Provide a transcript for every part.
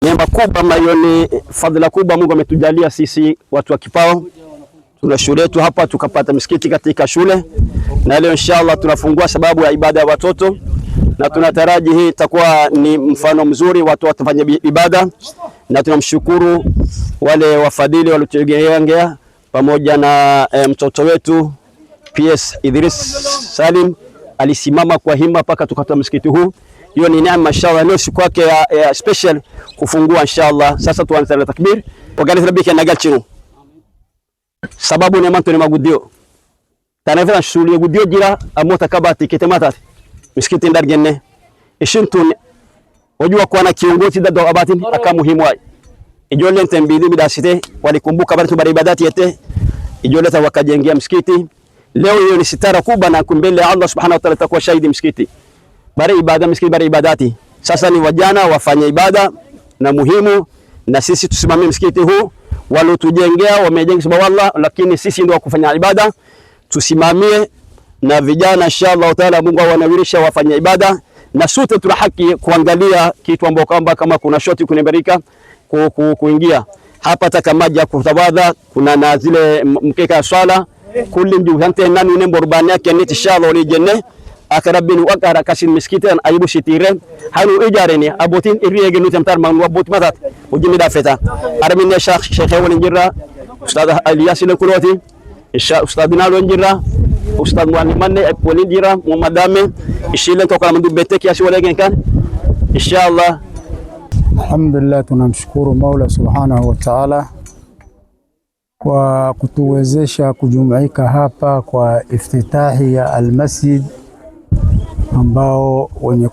Neema kubwa ambayo ni fadhila kubwa Mungu ametujalia sisi watu wa Kipao. Tuna shule yetu hapa, tukapata msikiti katika shule, na leo inshallah tunafungua sababu ya ibada ya watoto, na tunataraji hii itakuwa ni mfano mzuri, watu watafanya ibada, na tunamshukuru wale wafadhili waliotuengea pamoja na mtoto wetu PS Idris Salim alisimama kwa hima mpaka tukatoa msikiti huu. Hiyo ni neema inshallah, leo siku yake ya special kufungua inshallah. Sasa tuanze na takbir wakati rabika nagal chino sababu ni manto ni magudio tanafira shule gudio jira amota kabati ketemata msikiti ndargenne ishintun wajua kwa na kiongozi dado abatin akamuhimu ai ijole ntembidi midasite walikumbuka bali tubari ibadati yete ijole tawakajengea msikiti. Leo hiyo ni sitara kubwa na kumbele Allah subhanahu wa ta'ala takuwa shahidi msikiti bari ibada msikiti bari ibadati. Sasa ni wajana wafanye ibada na muhimu, na sisi tusimamie msikiti huu. Walotujengea wamejenga sababu Allah, lakini sisi ndio kufanya ibada tusimamie, na vijana inshallah taala Mungu anawirisha wafanye ibada, na sote tuna haki kuangalia kitu ambacho kwamba kama kuna shoti kuneberika kuingia hapa taka maji ya kutawadha, kuna na zile mkeka swala kulli ndio hante nani nembo rubani yake ni inshallah wali janne akarabini wakara kasin miskitan ayibu shitire hanu ijareni abotin iriyege nutamtar man abot matat ujimi dafeta armin sheikh wal injira ustad aliyasin kuloti insha ustadina wal injira ustad mwani manne wal injira muhammad ishilen kwa kama ndubete kiasi wale kan inshallah. Alhamdulillah, tunamshukuru Mola Subhanahu wa Ta'ala kwa kutuwezesha kujumuika hapa kwa iftitahi ya almasjid ambao wenye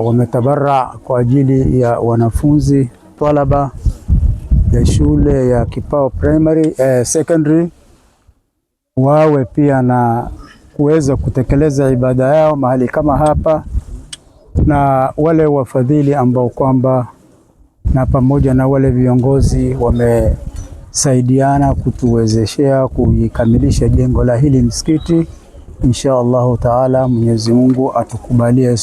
wametabarra kwa ajili ya wanafunzi talaba ya shule ya Kipao primary secondary wawe pia na kuweza kutekeleza ibada yao mahali kama hapa, na wale wafadhili ambao kwamba na pamoja na wale viongozi wamesaidiana kutuwezeshea kuikamilisha jengo la hili msikiti. Insha Allahu taala Mwenyezi Mungu atukubalie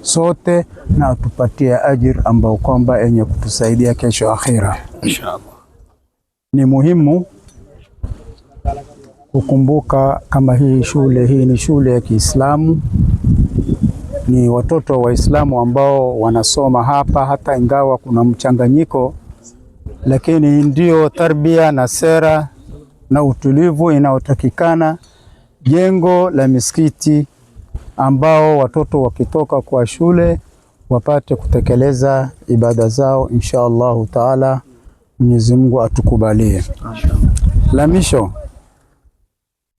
sote na atupatie ajira ambao kwamba yenye kutusaidia kesho akhira inshallah. Ni muhimu kukumbuka kama hii ni shule ya Kiislamu, ni watoto wa Waislamu ambao wanasoma hapa, hata ingawa kuna mchanganyiko, lakini ndio tarbia na sera na utulivu inayotakikana jengo la misikiti ambao watoto wakitoka kwa shule wapate kutekeleza ibada zao insha Allahu taala. Mwenyezi Mungu atukubalie. La misho,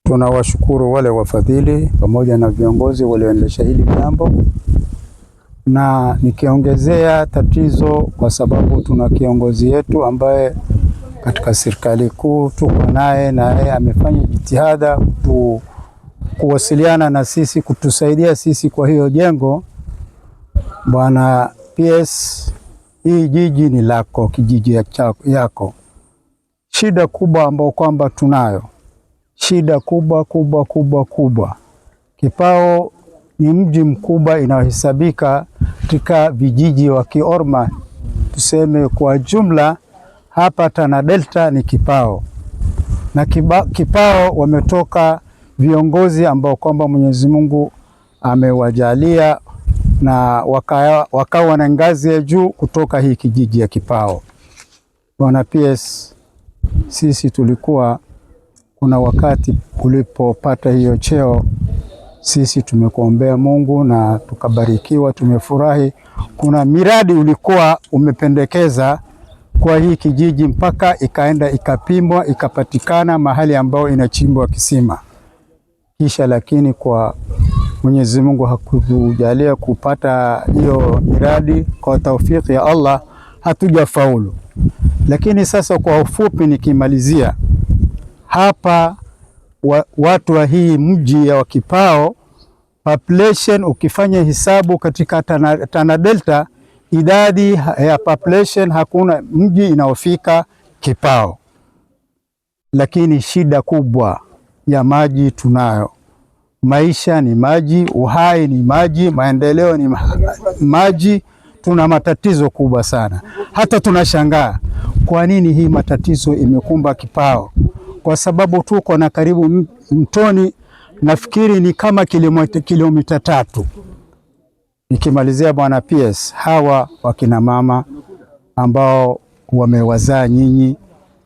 tunawashukuru wale wafadhili pamoja na viongozi walioendesha hili jambo, na nikiongezea tatizo kwa sababu tuna kiongozi yetu ambaye katika serikali kuu tuko naye, na yeye amefanya jitihada kuwasiliana na sisi, kutusaidia sisi kwa hiyo jengo. Bwana PS, hii jiji ni lako, kijiji yako. Shida kubwa ambayo kwamba tunayo, shida kubwa. Kipao ni mji mkubwa inayohesabika katika vijiji wa Kiorma, tuseme kwa jumla hapa Tana Delta ni Kipao, na Kipao wametoka viongozi ambao kwamba Mwenyezi Mungu amewajalia na wakawa na ngazi ya juu kutoka hii kijiji ya Kipao. Bwana PS, sisi tulikuwa kuna wakati ulipopata hiyo cheo, sisi tumekuombea Mungu na tukabarikiwa, tumefurahi. Kuna miradi ulikuwa umependekeza kwa hii kijiji mpaka ikaenda ikapimwa ikapatikana mahali ambao inachimbwa kisima, kisha lakini kwa Mwenyezi Mungu hakutujalia kupata hiyo miradi. Kwa taufiki ya Allah hatujafaulu. Lakini sasa kwa ufupi nikimalizia hapa, watu wa hii mji wa Kipao population, ukifanya hisabu katika Tana Delta, idadi ya population hakuna mji inaofika Kipao. Lakini shida kubwa ya maji tunayo. Maisha ni maji, uhai ni maji, maendeleo ni maji. tuna matatizo kubwa sana. Hata tunashangaa kwa nini hii matatizo imekumba Kipao, kwa sababu tuko na karibu mtoni, nafikiri ni kama kilomita 3. Nikimalizia bwana PS, hawa wakina mama ambao wamewazaa nyinyi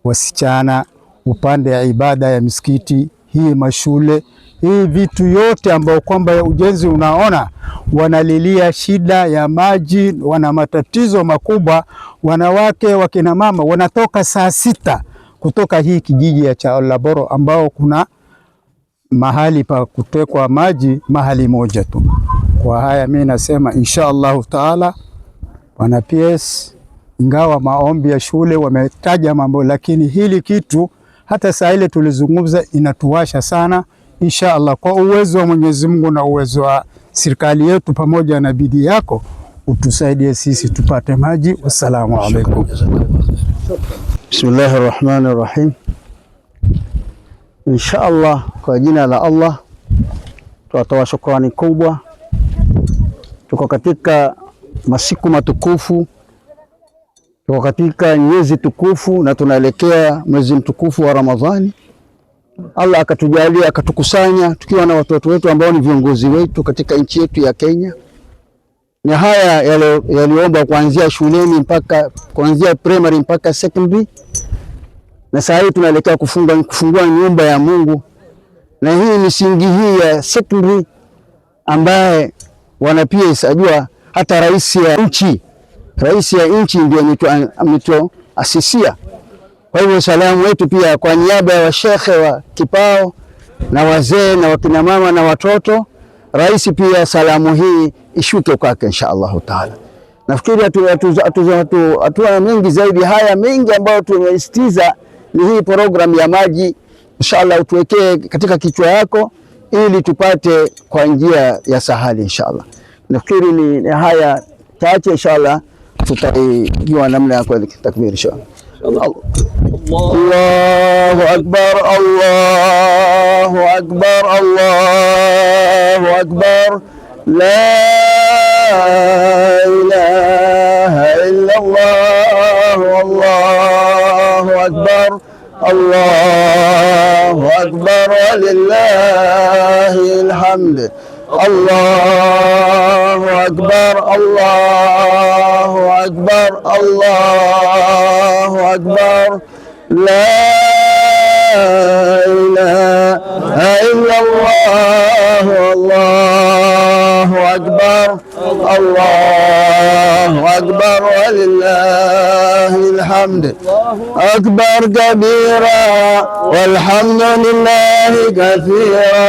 wasichana, upande ya ibada ya misikiti hii, mashule hii, vitu yote ambao kwamba ya ujenzi, unaona wanalilia shida ya maji, wana matatizo makubwa. Wanawake wakina mama wanatoka saa 6 kutoka hii kijiji ya Chalaboro ambao kuna mahali pa kutekwa maji mahali moja tu. Kwa haya mimi nasema insha Allahu taala, bwana PS, ingawa maombi ya shule wametaja mambo, lakini hili kitu hata saa ile tulizungumza inatuwasha sana. Insha Allah, kwa uwezo wa Mwenyezi Mungu na uwezo wa serikali yetu pamoja na bidii yako, utusaidie sisi tupate maji. Wassalamu alaikum. Bismillahir Rahmanir Rahim. Insha Allah, kwa jina la Allah tunatoa shukrani kubwa. Tuko katika masiku matukufu, tuko katika miezi tukufu na tunaelekea mwezi mtukufu wa Ramadhani. Allah akatujalia akatukusanya tukiwa na watoto wetu ambao ni viongozi wetu katika nchi yetu ya Kenya. Ni haya yaliomba kuanzia shuleni mpaka kuanzia primary mpaka secondary, na sasa hivi tunaelekea kufungua nyumba ya Mungu. Na hii misingi hii ya secondary ambaye wana PS ajua hata rais ya nchi ndio ametuasisia. Kwa hivyo salamu wetu pia kwa niaba ya washekhe wa Kipao na wazee na wakina mama na watoto, rais pia salamu hii ishuke kwake insha Allahu taala. Nafikiri hatua mengi zaidi, haya mengi ambayo tumesitiza ni hii program ya maji. Inshallah utuwekee katika kichwa yako ili tupate kwa njia ya sahali inshallah. Nafikiri ni haya chache, inshallah tutajua namna ya takbir inshallah. Allahu akbar, Allahu akbar, Allahu akbar, la ilaha illa Allah, Allahu akbar, Allahu akbar, walillahil hamd. Allahu akbar, Allahu akbar, Allahu akbar, la ilaha illa Allah, Allahu akbar, Allahu akbar, walillahil hamd. Akbar kabira walhamdulillahi kathira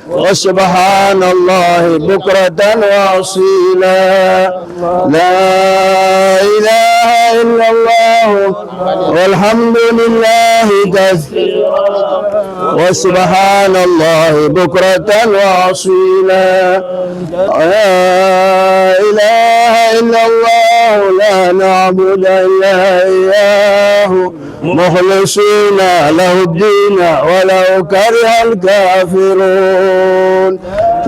wa subhanallahi bukratan wa asila. La ilaha illa Allah walhamdulillahi kathira wa subhanallahi bukratan wa asila. La ilaha illa Allah la na'budu illa iyyahu mukhlisina lahu ad-din walau kariha al-kafirun.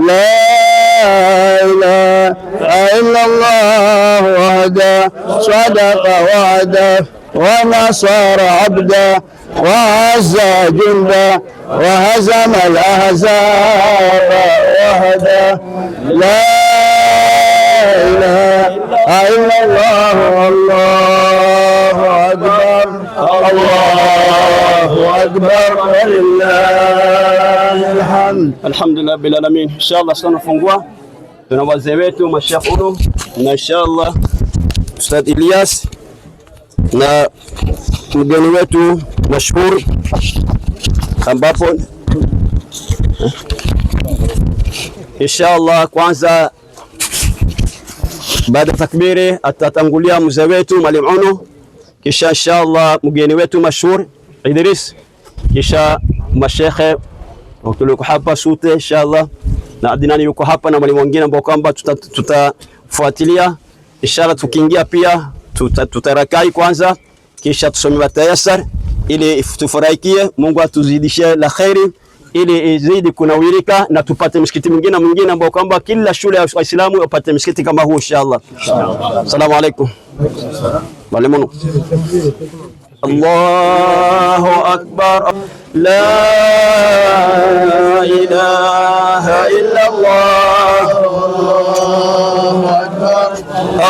La ilaha illa Allah wahda sadaqa wa'da wa nasara 'abda wa azza junda wa hazama al-ahzaba wahda. La ilaha illa Allah, Allahu akbar, Allahu akbar, walillahil hamd. Alhamdulillah bil alamin. Inshallah tunafungua, tuna wazee wetu mashekhe na inshallah Ustadh Ilyas na mgeni wetu mashhur, ambapo inshallah kwanza baada takbiri atatangulia mzee wetu Mwalimu Ono, kisha inshallah mgeni wetu mashhur Idris, kisha mashekhe tuliko hapa sote inshallah, na Adinani yuko hapa na mwalimu mwingine ambao kwamba tutafuatilia inshallah. Tukiingia pia tutarakai kwanza, kisha tusome tayasar ili tufurahikie. Mungu atuzidishie la khairi ili izidi kunawirika na tupate msikiti mwingine ambao kwamba kila shule ya Waislamu upate msikiti kama huu inshallah. Assalamu alaykum. Mwalimu. Allahu akbar. La ilaha illa Allah.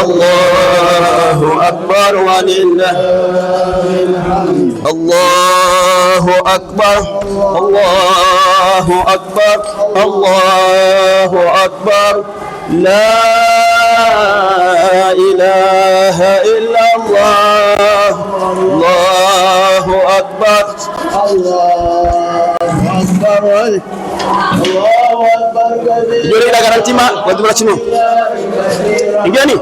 Allahu akbar walillahil hamd. Allahu akbar. Allahu akbar. Allahu akbar. La ilaha illa Allah. Allahu akbar. Allahu akbar. Allahu akbar. Juri la garantima kwa dubla chino. Ingeni.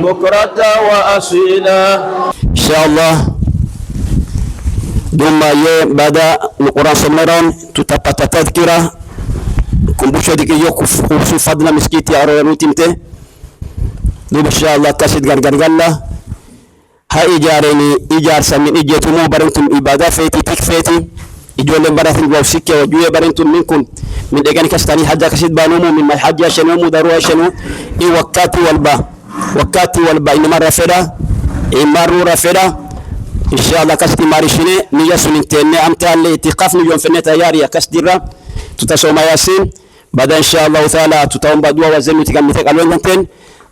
Bukrata wa asila. Inshallah. Duma ye baada Qur'an sommeron tutapata tadhkira kumbusho dikiyo kuhusu fadla miskiti ya Royal Timte. Duma inshallah tasid gargargalla. Ha ijareni ijar samin ijetumu barantum ibada feti tikfeti ijolen baratin wawsike wajuye barantum minkum min degani kastani hajja kasid banumu min hajja shanu mudaru shanu i wakati walba in marra feda imaru rafeda inshallah kasti marishine ni yasulin tenne amta al itiqaf ni yonfene tayari kasdira tutasoma yasin baada inshallah taala tutaomba dua wazenu tikamite kalwenten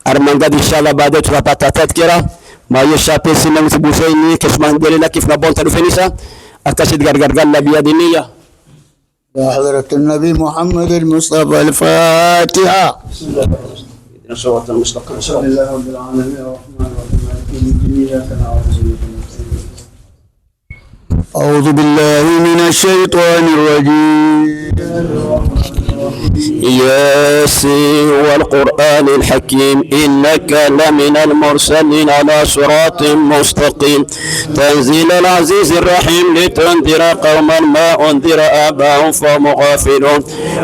armangad inshallah baada tutapata tadhkira ما يشابه سنة مثبوسيني كسمان دلنا كيف نبون تلفنيسا أكسد غرغرغلا بيدينية يا حضرة النبي محمد المصطفى الفاتحة. بسم الله رب العالمين الرحمن الرحيم. أعوذ بالله من الشيطان الرجيم. ياسين والقرآن الحكيم إنك لمن المرسلين على صراط مستقيم تنزيل العزيز الرحيم لتنذر قوما ما أنذر آباهم فهم غافلون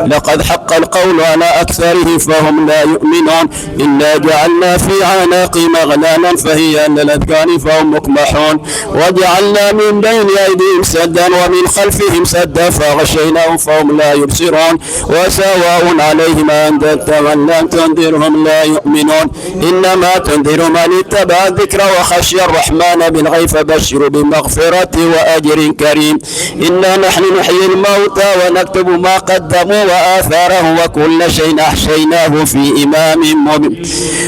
لقد حق القول على أكثرهم فهم لا يؤمنون إنا جعلنا في أعناقهم أغلالا فهي للأذقان فهم مكمحون وجعلنا من بين أيديهم سدا ومن خلفهم سدا فغشيناهم فهم لا يبصرون وسواء عليهم أنذرتهم أم لم تنذرهم لا يؤمنون إنما تنذر من اتبع الذكر وخشي الرحمن بالغيب فبشر بمغفرة وأجر كريم إنا نحن نحيي الموتى ونكتب ما قدموا وآثاره وكل شيء أحصيناه في إمام مبين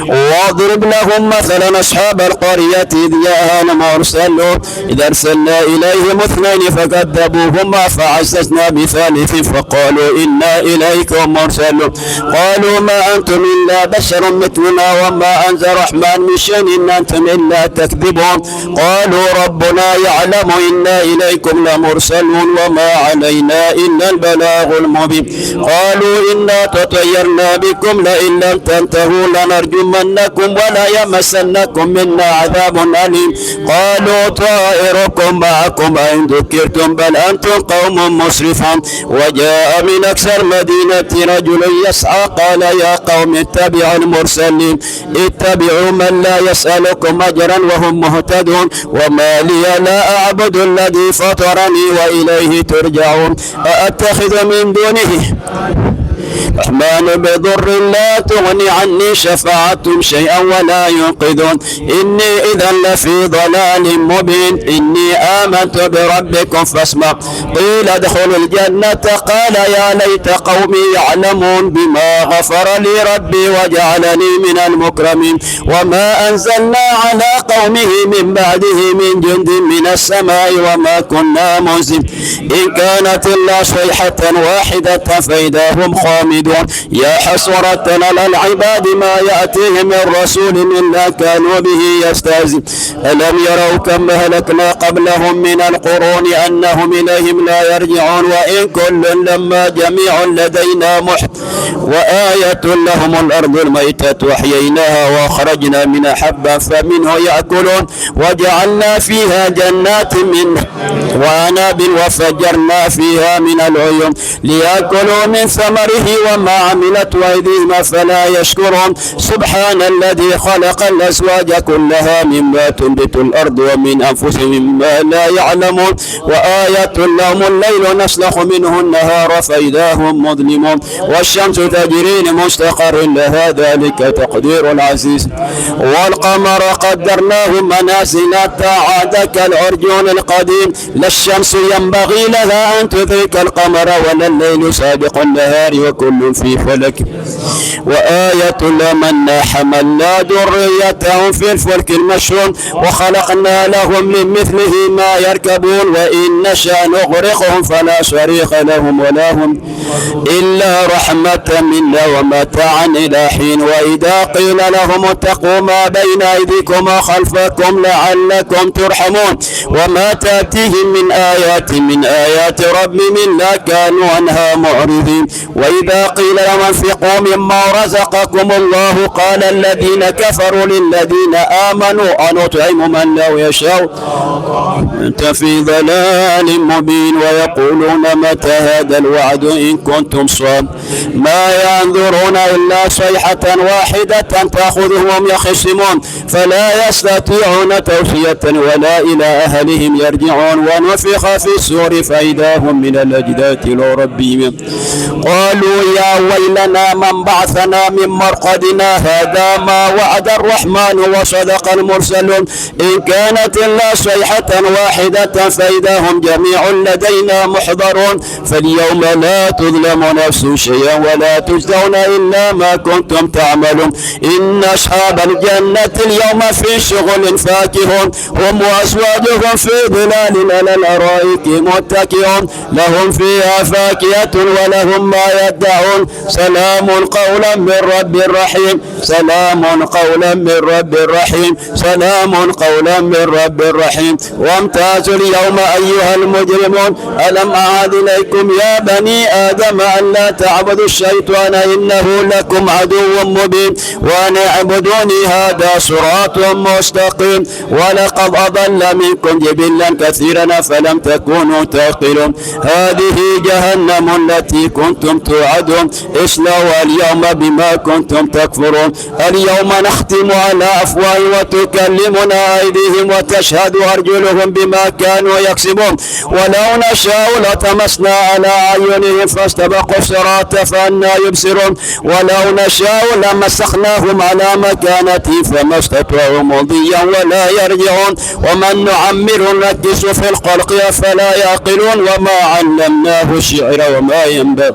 واضرب لهم مثلا أصحاب القرية إذ جاءها المرسلون إذ أرسلنا إليهم اثنين فكذبوهما فعززنا بثالث فقالوا إنا إليكم مرسلون قالوا ما أنتم إلا بشر مثلنا وما أنزل الرحمن من شيء إن أنتم إلا تكذبون قالوا ربنا يعلم إنا إليكم لمرسلون وما علينا إلا البلاغ المبين قالوا إنا تطيرنا بكم لئن لم تنتهوا لنرجمنكم ولا يمسنكم منا عذاب أليم قالوا طائركم معكم أن ذكرتم بل أنتم قوم مسرفون وجاء من أكثر مدينة رجل يسعى قال يا قوم اتبعوا المرسلين اتبعوا من لا يسألكم أجرا وهم مهتدون وما لي لا أعبد الذي فطرني وإليه ترجعون أأتخذ من دونه الرحمن بضر لا تغني عني شفاعتهم شيئا ولا ينقذون إني إذا لفي ضلال مبين إني آمنت بربكم فاسمع قيل ادخلوا الجنة قال يا ليت قومي يعلمون بما غفر لي ربي وجعلني من المكرمين وما أنزلنا على قومه من بعده من جند من السماء وما كنا منزل إن كانت إلا صيحة واحدة فإذا هم خامدون يا حسرة على العباد ما يأتيهم من رسول إلا كانوا به يستهزئون ألم يروا كم أهلكنا قبلهم من القرون أنهم إليهم لا يرجعون وإن كل لما جميع لدينا محضرون وآية لهم الأرض الميتة وأحييناها وأخرجنا منها حبا فمنه يأكلون وجعلنا فيها جنات من وعنب وفجرنا فيها من العيون ليأكلوا من ثمره وما عملت أيديهم فلا يشكرون سبحان الذي خلق الأزواج كلها مما تنبت الأرض ومن أنفسهم مما لا يعلمون وآية لهم الليل نسلخ منه النهار فإذا هم مظلمون والشمس تجري لمستقر لها ذلك تقدير العزيز والقمر قدرناه منازل عاد كالعرجون القديم لا الشمس ينبغي لها أن تدرك القمر ولا الليل سابق النهار وكل في فلك وآية لمن حملنا ذريتهم في الفلك المشحون وخلقنا لهم من مثله ما يركبون وإن نشأ نغرقهم فلا صريخ لهم ولا هم إلا رحمة منا ومتاعا إلى حين وإذا قيل لهم اتقوا ما بين أيديكم وخلفكم لعلكم ترحمون وما تأتيهم من آيات ربهم لا كانوا عنها معرضين وإذا قيل لهم انفقوا مما رزقكم الله قال الذين كفروا للذين آمنوا أنطعم من لو يشاء أنت في ضلال مبين ويقولون متى هذا الوعد إن كنتم صادقين ما ينظرون إلا صيحة واحدة تأخذهم يخصمون فلا يستطيعون توصية ولا إلى أهلهم يرجعون ونفخ في السور فإذا هم من الأجداث إلى ربهم قالوا يا ويلنا من بعثنا من مرقدنا هذا ما وعد الرحمن وصدق المرسلون إن كانت إلا صيحة واحدة فإذا هم جميع لدينا محضرون فاليوم لا تظلم نفس شيئا ولا تجزون إلا ما كنتم تعملون إن أصحاب الجنة اليوم في شغل فاكهون هم وأزواجهم في ظلال على الأرائك متكئون لهم فيها فاكهة ولهم ما يدعون سلام قولا من رب رحيم سلام قولا من رب رحيم سلام قولا من رب رحيم وامتازوا اليوم أيها المجرمون ألم أعهد إليكم يا بني آدم أن لا تعبدوا الشيطان إنه لكم عدو مبين وأن اعبدوني هذا صراط مستقيم ولقد أضل منكم جبلا كثيرا فلم تكونوا تعقلون هذه جهنم التي كنتم توعدون اصلوا اليوم بما كنتم تكفرون اليوم نختم على أفواههم وتكلمنا أيديهم وتشهد أرجلهم بما كانوا يكسبون ولو نشاء لطمسنا على أعينهم فاستبقوا الصراط فأنى يبصرون ولو نشاء لمسخناهم على مكانتهم فما استطاعوا مضيا ولا يرجعون ومن نعمر نكس في الخلق فلا يعقلون وما علمناه الشعر وما ينبغي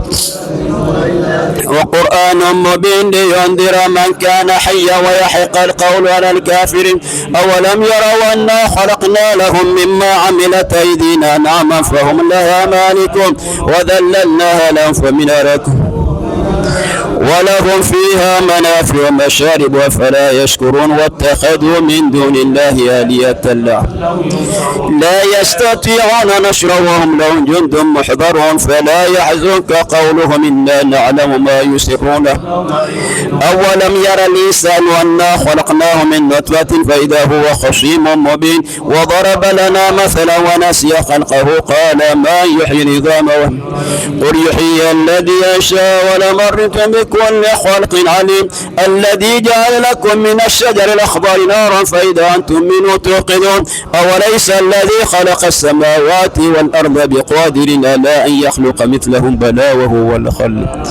وقرآن مبين لينذر من كان حيا ويحق القول على الكافرين أولم يروا أنا خلقنا لهم مما عملت أيدينا نعما فهم لها مالكون وذللناها لهم فمنها ركوب ولهم فيها منافع ومشارب وفلا يشكرون واتخذوا من دون الله آلهة لا يستطيعون نشرهم لهم جند محضرون فلا يحزنك قولهم إنا نعلم ما يسرون أولم ير الإنسان أنا خلقناه من نطفة فإذا هو خصيم مبين وضرب لنا مثلا ونسي خلقه قال ما يحيي العظام قل يحيي الذي يشاء ولمرت بكل خلق عليم الذي جعل لكم من الشجر الأخضر نارا فإذا أنتم منه توقدون أوليس الذي خلق السماوات والأرض بقادر على أن يخلق مثلهم بلى وهو الخالق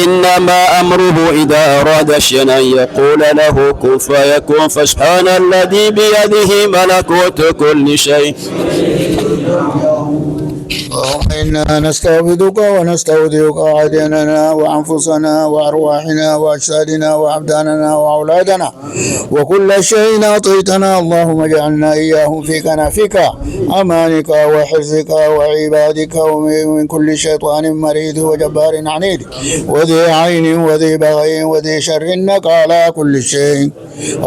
إنما أمره إذا أراد شيئا أن يقول له كن فيكون فسبحان الذي بيده ملكوت كل شيء اللهم إنا نستعبدك ونستودعك أعيننا وأنفسنا وأرواحنا وأجسادنا وأبداننا وأولادنا وكل شيء أعطيتنا اللهم اجعلنا إياهم في كنفك أمانك وحفظك وعبادك ومن كل شيطان مريد وجبار عنيد وذي عين وذي بغي وذي شر إنك على كل شيء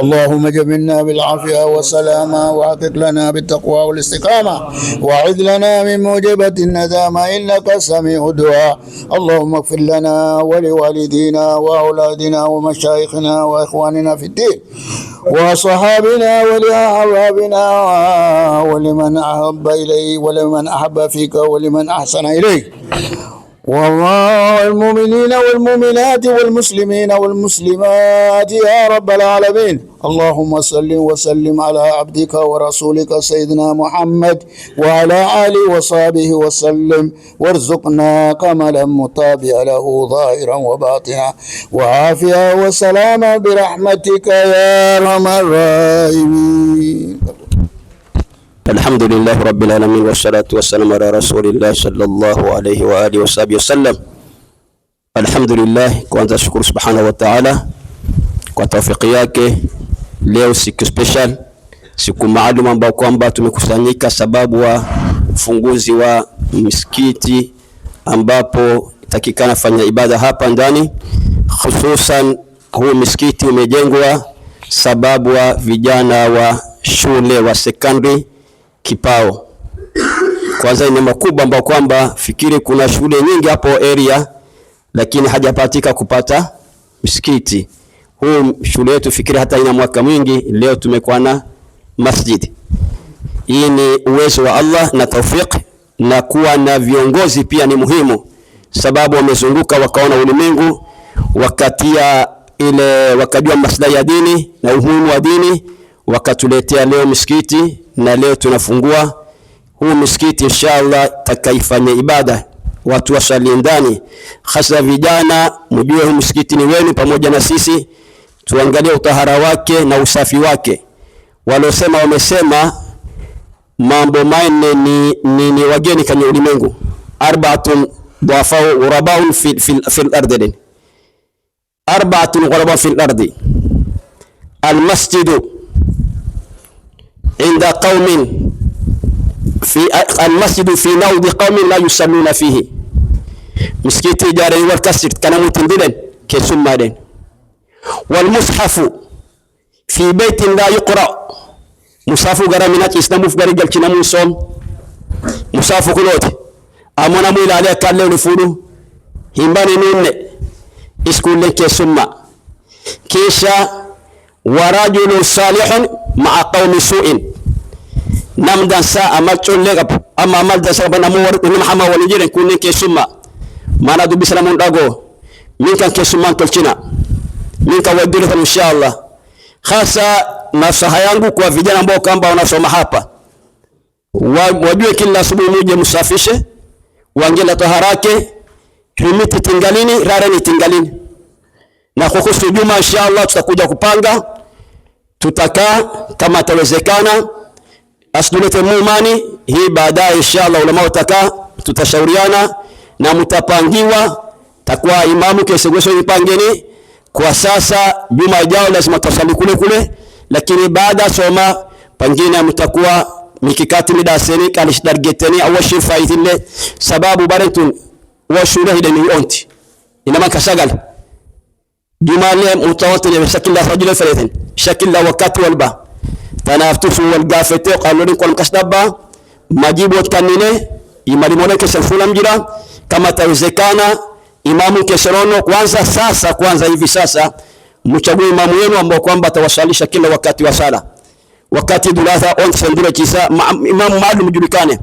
اللهم جبلنا بالعافية والسلامة وأعطك لنا بالتقوى والاستقامة وأعذ لنا من موجبات الندامة إنك سميع الدعاء. اللهم اغفر لنا ولوالدينا وأولادنا ومشايخنا وإخواننا في الدين وصحابنا ولأحبابنا ولمن أحب إليه ولمن أحب فيك ولمن أحسن إليك، والمؤمنين والمؤمنات والمسلمين والمسلمات يا رب العالمين. اللهم صل وسلم على عبدك ورسولك سيدنا محمد وعلى آله وصحبه وسلم، وارزقنا كملا متابعا له ظاهرا وباطنا وعافية وسلاما برحمتك يا أرحم الراحمين. الحمد لله رب العالمين والصلاة والسلام على رسول الله صلى الله عليه وآله وصحبه وسلم. الحمد لله, kwanza shukuru subhanahu wa ta'ala kwa tawfiki yake. Leo siku special, siku maalum ambao kwamba tumekusanyika sababu wa ufunguzi wa msikiti ambapo takikana fanya ibada hapa ndani. Hususan huu msikiti umejengwa sababu wa vijana wa shule wa secondary Kipao. Kwanza ni makubwa ambao kwamba fikiri kuna shule nyingi hapo area lakini hajapatika kupata msikiti. Huu shule yetu fikiri hata ina mwaka mwingi, leo tumekuwa na masjid. Hii ni uwezo wa Allah na tawfik, na kuwa na viongozi pia ni muhimu, sababu wamezunguka wakaona ulimwengu, wakatia ile wakajua maslahi ya dini na umuhimu wa dini, wakatuletea leo msikiti, na leo tunafungua huu msikiti. Inshallah takaifanya ibada, watu wasali ndani, hasa vijana, mjue huu msikiti ni wenu pamoja na sisi. Tuangalie utahara wake na usafi wake. Walosema wamesema mambo manne ni wageni kwenye ulimwengu. Arba'atun dhafau ghurabun fil ardi. Arba'atun ghurabun fil ardi. Al-masjidu inda qaumin المسجد في نوض قوم لا يصلون فيه. مسكيتي جاري والكسر كان متندلن كسمادين. والمصحف في بيت لا يقرأ. مصحف غرامنات اسلام في غريجل كنا موسوم مصحف كلوت امنا مو عليه قال له فولو هيمباني نون اسكول كسما كيشا ورجل صالح مع قوم سوء. Namdan sa amal cholle ama amal da sa bana mo ni mahama wali jere kunni ke summa mana du bisala mon dago min kan ke summa tolchina min ka wadile fa inshallah. Hasa nasaha yangu kwa vijana ambao kamba wanasoma hapa, wajue kila asubuhi muje msafishe, wangela taharake, rimiti tingalini, rareni tingalini, na kuhusu juma inshallah tutakuja kupanga, tutakaa kama tawezekana asdulete muumani hii baadaye inshallah. Ulama wataka tutashauriana na mtapangiwa, takwa imamu kesegweso ipangeni. Kwa sasa juma ijao lazima tusali kule, lakini baada soma pangine mtakuwa mikikati midaseni kalishdargeteni au shirfa itile, sababu barentun wa shura hidani onti inama kasagal juma le mutawatir shakila rajul farethen shakila wakati walba tanaftusu walgafete qaloni kwa mkasdaba majibu kanine imalimone kesafula mjira kama tawezekana imamu keserono kwanza hivi sasa mchague imamu wenu ambao kwamba atawasalisha kila wakati wa sala, wakati dulatha on sendure kisa imamu maalum julikane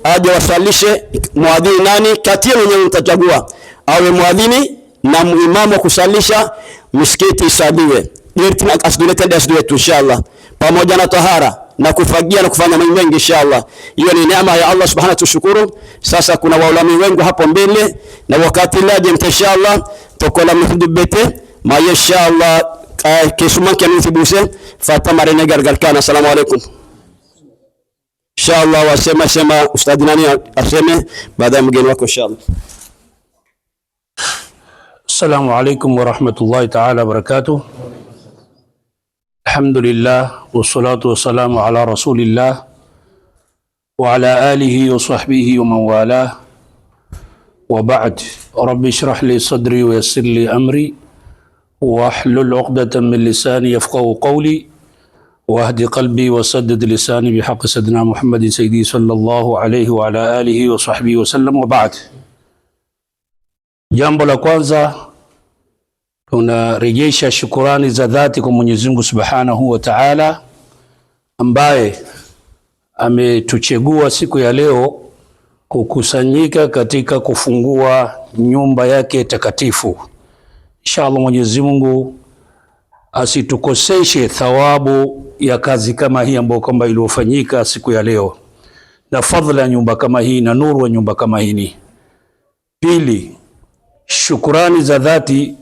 aje wasalishe. Muadhini nani kati yenu mtachagua awe muadhini na imamu kusalisha msikiti isaliwe nirtina asdulete asduletu inshallah, pamoja na tahara na kufagia na kufanya mambo mengi inshallah. Hiyo ni neema ya Allah subhanahu wa ta'ala. Sasa kuna waulami wengi hapo mbele, na wakati laje inshallah tokola mhudubete ma inshallah kesuma kanithibuse fatamare ne gargar kana. Assalamu alaykum inshallah. Wasema ustadi nani aseme baada ya mgeni wako inshallah. Assalamu alaykum wa rahmatullahi ta'ala wa barakatuh. الحمد لله والصلاة والسلام على رسول الله وعلى آله وصحبه ومن والاه وبعد. رب اشرح لي صدري ويسر لي أمري واحلل عقدة من لساني يفقهوا قولي واهد قلبي وسدد لساني بحق سيدنا محمد سيدي صلى الله عليه وعلى آله وصحبه وسلم. وبعد, jambo la kwanza tunarejesha shukurani za dhati kwa Mwenyezi Mungu Subhanahu wa Ta'ala ambaye ametuchagua siku ya leo kukusanyika katika kufungua nyumba yake takatifu. Inshallah Mwenyezi Mungu asitukoseshe thawabu ya kazi kama hii ambayo kwamba iliyofanyika siku ya leo, na fadhila ya nyumba kama hii na nuru wa nyumba kama hii. Pili, shukurani za dhati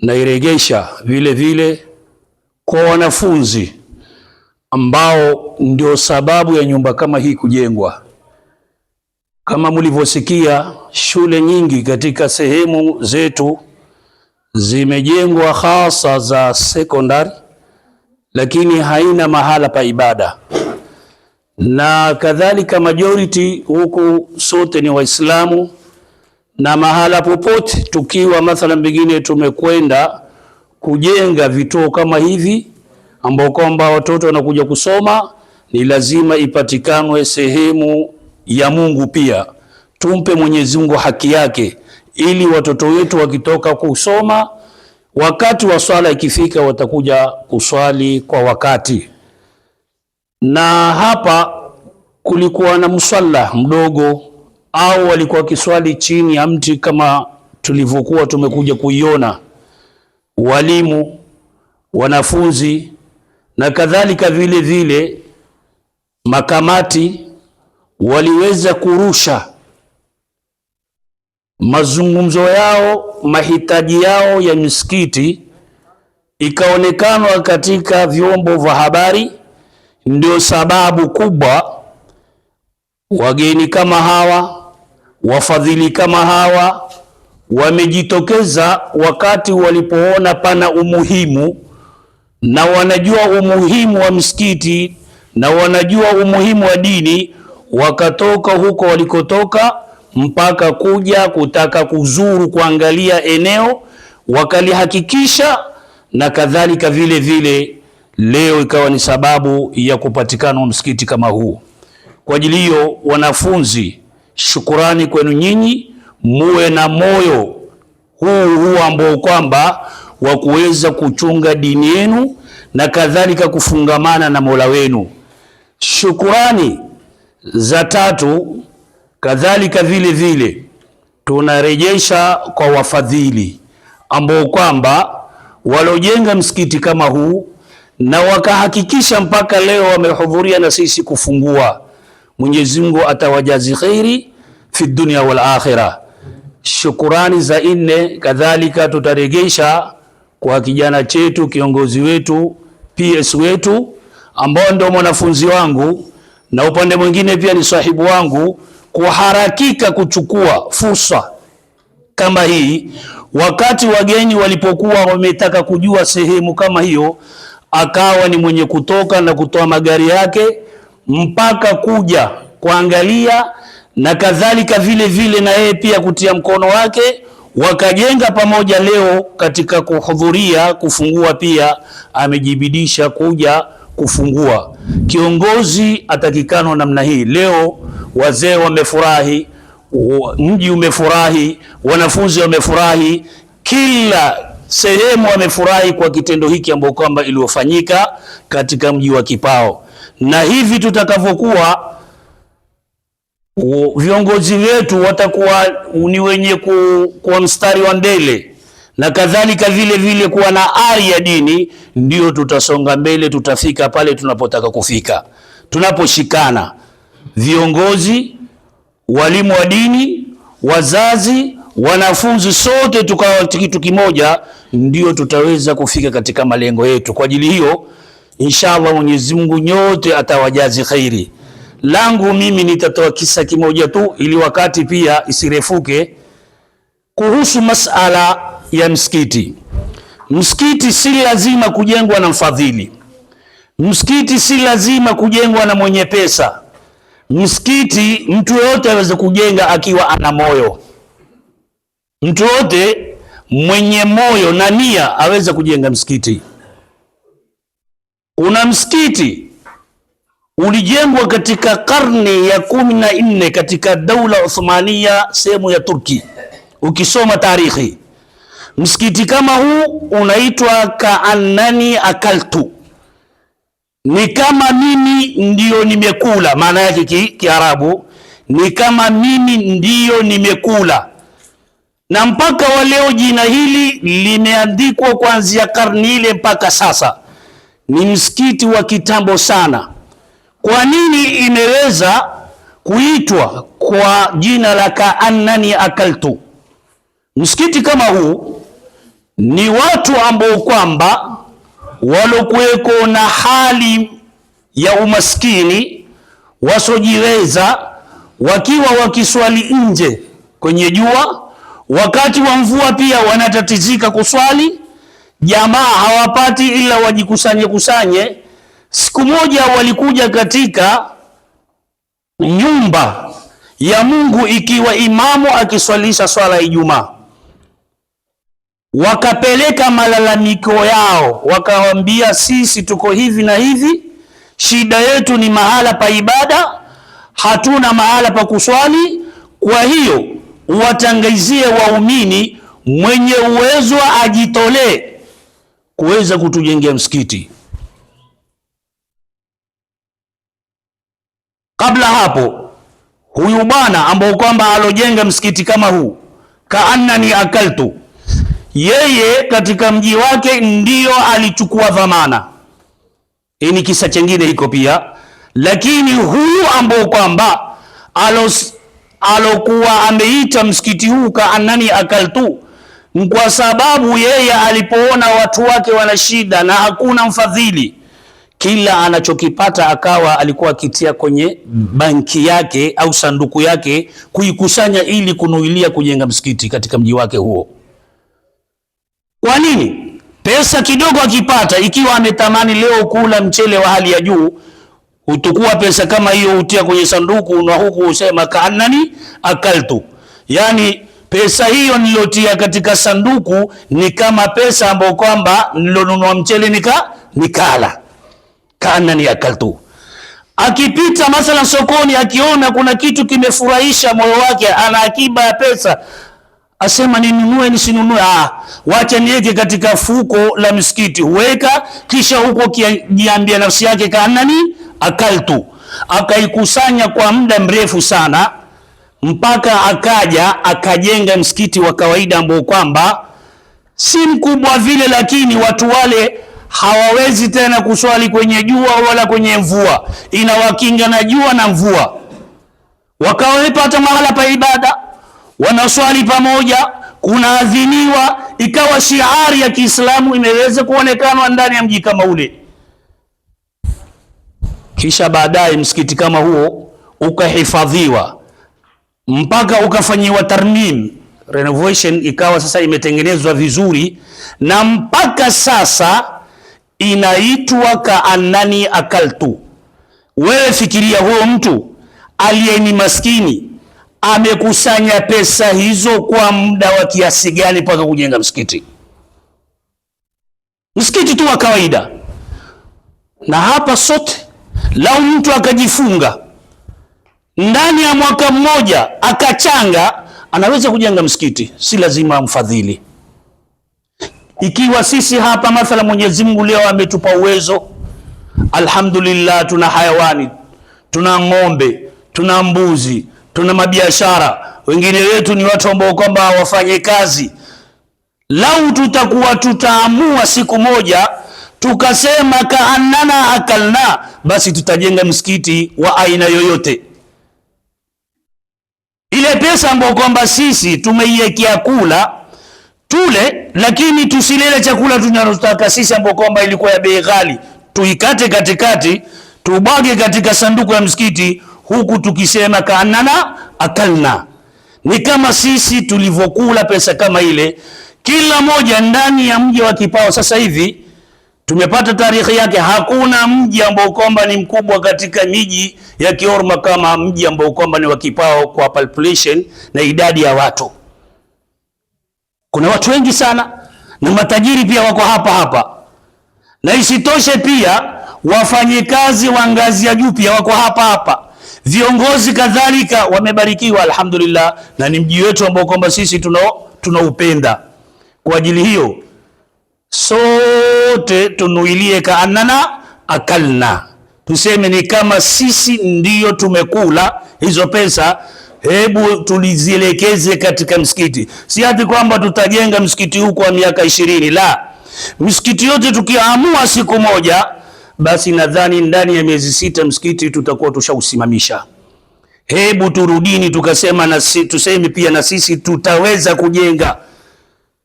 nairegesha vile vile kwa wanafunzi ambao ndio sababu ya nyumba kama hii kujengwa. Kama mlivyosikia, shule nyingi katika sehemu zetu zimejengwa hasa za sekondari, lakini haina mahala pa ibada, na kadhalika majority huku sote ni Waislamu, na mahala popote tukiwa mathalan bingine tumekwenda kujenga vituo kama hivi ambao kwamba watoto wanakuja kusoma, ni lazima ipatikanwe sehemu ya Mungu pia. Tumpe Mwenyezi Mungu haki yake, ili watoto wetu wakitoka kusoma, wakati wa swala ikifika watakuja kuswali kwa wakati. Na hapa kulikuwa na mswala mdogo, au walikuwa kiswali chini ya mti kama tulivyokuwa tumekuja kuiona. Walimu, wanafunzi na kadhalika vile vile makamati waliweza kurusha mazungumzo yao, mahitaji yao ya misikiti, ikaonekana katika vyombo vya habari. Ndio sababu kubwa wageni kama hawa, wafadhili kama hawa wamejitokeza wakati walipoona pana umuhimu, na wanajua umuhimu wa msikiti na wanajua umuhimu wa dini, wakatoka huko walikotoka mpaka kuja kutaka kuzuru kuangalia eneo, wakalihakikisha, na kadhalika vile vile leo ikawa ni sababu ya kupatikana msikiti kama huu. Kwa ajili hiyo, wanafunzi, shukurani kwenu nyinyi, muwe na moyo huu ambao kwamba wa kuweza kuchunga dini yenu na kadhalika kufungamana na Mola wenu. Shukurani za tatu kadhalika vile vile tunarejesha kwa wafadhili ambao kwamba walojenga msikiti kama huu na wakahakikisha mpaka leo wamehudhuria na sisi kufungua. Mwenyezi Mungu atawajazi khairi fi dunya wal akhirah. Shukurani za nne kadhalika tutarejesha kwa kijana chetu, kiongozi wetu, PS wetu, ambao ndio mwanafunzi wangu na upande mwingine pia ni sahibu wangu, kuharakika kuchukua fursa kama hii wakati wageni walipokuwa wametaka kujua sehemu kama hiyo, akawa ni mwenye kutoka na kutoa magari yake mpaka kuja kuangalia, na kadhalika vile vile na yeye pia kutia mkono wake, wakajenga pamoja. Leo katika kuhudhuria kufungua pia amejibidisha kuja kufungua. Kiongozi atakikano namna hii. Leo wazee wamefurahi, mji umefurahi, wanafunzi wamefurahi, kila sehemu wamefurahi kwa kitendo hiki ambacho kwamba iliyofanyika katika mji wa Kipao. Na hivi tutakavyokuwa, viongozi wetu watakuwa ni wenye kuwa mstari wa mbele na kadhalika vile vile kuwa na ari ya dini, ndio tutasonga mbele, tutafika pale tunapotaka kufika. Tunaposhikana viongozi, walimu wa dini, wazazi, wanafunzi, sote tukawa kitu kimoja, ndio tutaweza kufika katika malengo yetu. Kwa ajili hiyo inshallah Mwenyezi Mungu nyote atawajazi khairi. Langu mimi nitatoa kisa kimoja tu ili wakati pia isirefuke, kuhusu masala ya msikiti. Msikiti si lazima kujengwa na mfadhili. Msikiti si lazima kujengwa na mwenye pesa. Msikiti mtu yote aweze kujenga akiwa ana moyo. Mtu yote mwenye moyo na nia aweze kujenga msikiti. kuna msikiti ulijengwa katika karne ya 14 katika daula Uthmania, sehemu ya Turki. Ukisoma tarikhi, msikiti kama huu unaitwa Kaannani Akaltu, ni kama mimi ndio nimekula. Maana yake Kiarabu ni kama mimi ndio nimekula, na mpaka wa leo jina hili limeandikwa kuanzia karne ile mpaka sasa. Ni msikiti wa kitambo sana. Kwa nini imeweza kuitwa kwa jina la Kaannani Akaltu? Msikiti kama huu ni watu ambao kwamba walokuweko na hali ya umaskini, wasojiweza, wakiwa wakiswali nje kwenye jua, wakati wa mvua pia wanatatizika kuswali, jamaa hawapati ila wajikusanye. Siku moja walikuja katika nyumba ya Mungu ikiwa imamu akiswalisha swala ya Ijumaa, wakapeleka malalamiko yao, wakawambia, sisi tuko hivi na hivi, shida yetu ni mahala pa ibada, hatuna mahala pa kuswali. Kwa hiyo watangazie waumini mwenye uwezo ajitolee kuweza kutujengea msikiti. Kabla hapo, huyu bwana ambao kwamba alojenga msikiti kama huu Kaannani Akaltu, yeye katika mji wake ndio alichukua dhamana. Ni kisa chengine hiko pia, lakini huyu ambao kwamba alokuwa ameita msikiti huu Kaannani Akaltu, kwa sababu yeye alipoona watu wake wana shida na hakuna mfadhili, kila anachokipata akawa alikuwa akitia kwenye banki yake au sanduku yake kuikusanya ili kunuilia kujenga msikiti katika mji wake huo. Kwa nini? Pesa kidogo akipata, ikiwa ametamani leo kula mchele wa hali ya juu, utukua pesa kama hiyo utia kwenye sanduku na huku usema Kaannani Akaltu, yani pesa hiyo nilotia katika sanduku ni kama pesa ambayo kwamba nilonunua mchele nikala. Kaannani Akaltu. Akipita mathalan sokoni, akiona kuna kitu kimefurahisha moyo wake, ana akiba ya pesa, asema ninunue nisinunue, wacha niweke katika fuko la msikiti. Huweka, kisha huko kijiambia nafsi yake Kaannani Akaltu. Akaikusanya kwa muda mrefu sana, mpaka akaja akajenga msikiti wa kawaida ambao kwamba si mkubwa vile, lakini watu wale hawawezi tena kuswali kwenye jua wala kwenye mvua, inawakinga na jua na mvua. Wakawa wamepata mahala pa ibada, wanaswali pamoja, kunaadhiniwa, ikawa shiari ya Kiislamu imeweza kuonekana ndani ya mji kama ule. Kisha baadaye msikiti kama huo ukahifadhiwa mpaka ukafanyiwa tarmim, renovation, ikawa sasa imetengenezwa vizuri, na mpaka sasa inaitwa Kaannani Akaltu. Wewe fikiria, huyo mtu aliyeni maskini amekusanya pesa hizo kwa muda wa kiasi gani mpaka kujenga msikiti? Msikiti tu wa kawaida. Na hapa sote, lau mtu akajifunga ndani ya mwaka mmoja akachanga, anaweza kujenga msikiti, si lazima mfadhili. Ikiwa sisi hapa mathala Mwenyezi Mungu leo ametupa uwezo, alhamdulillah, tuna hayawani, tuna ng'ombe, tuna mbuzi, tuna mabiashara, wengine wetu ni watu ambao kwamba wafanye kazi. Lau tutaamua siku moja tukasema Kaannana Akalna, basi tutajenga msikiti wa aina yoyote. Ile pesa ambayo kwamba sisi tumeiwekea kula tule, lakini tusilele chakula tunalotaka sisi ambao kwamba ilikuwa ya bei ghali, tuikate katikati, tubage katika sanduku ya msikiti, huku tukisema Kaannana Akalna. Ni kama sisi tulivyokula pesa kama ile, kila moja ndani ya mji wa Kipao. Sasa hivi tumepata tarehe yake, hakuna mji ambao kwamba ni mkubwa katika miji ya Kiorma kama mji ambao kwamba ni wa Kipao kwa population na idadi ya watu. Kuna watu wengi sana na matajiri pia wako hapa. Na isitoshe pia wafanyikazi wa ngazi ya juu pia wako hapa hapa, viongozi kadhalika wamebarikiwa alhamdulillah, na ni mji wetu ambao kwamba sisi tunaupenda. Kwa ajili hiyo sote tunuilie kaanana akalna, tuseme ni kama sisi ndiyo tumekula hizo pesa. Hebu tulizielekeze katika msikiti, si hati kwamba tutajenga msikiti huu kwa miaka 20, la. Msikiti yote tukiamua siku moja, basi nadhani ndani ya miezi 6 msikiti tutakuwa tushausimamisha. Hebu turudini tukasema tuseme pia na sisi tutaweza kujenga,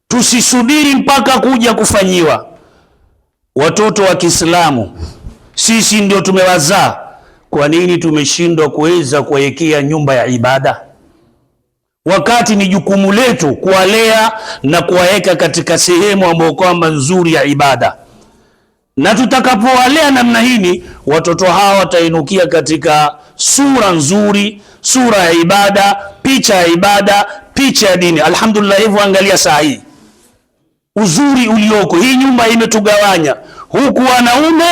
tusisubiri mpaka kuja kufanyiwa. Watoto wa Kiislamu sisi ndio tumewazaa, kwa nini tumeshindwa kuweza kuwekea nyumba ya ibada, wakati ni jukumu letu kuwalea na kuwaweka katika sehemu ambayo kwamba nzuri ya ibada? Na tutakapowalea namna hii, watoto hawa watainukia katika sura nzuri, sura ya ibada, picha ya ibada, picha ya dini. Alhamdulillah, hivyo angalia saa hii uzuri ulioko. Hii nyumba imetugawanya, huku wanaume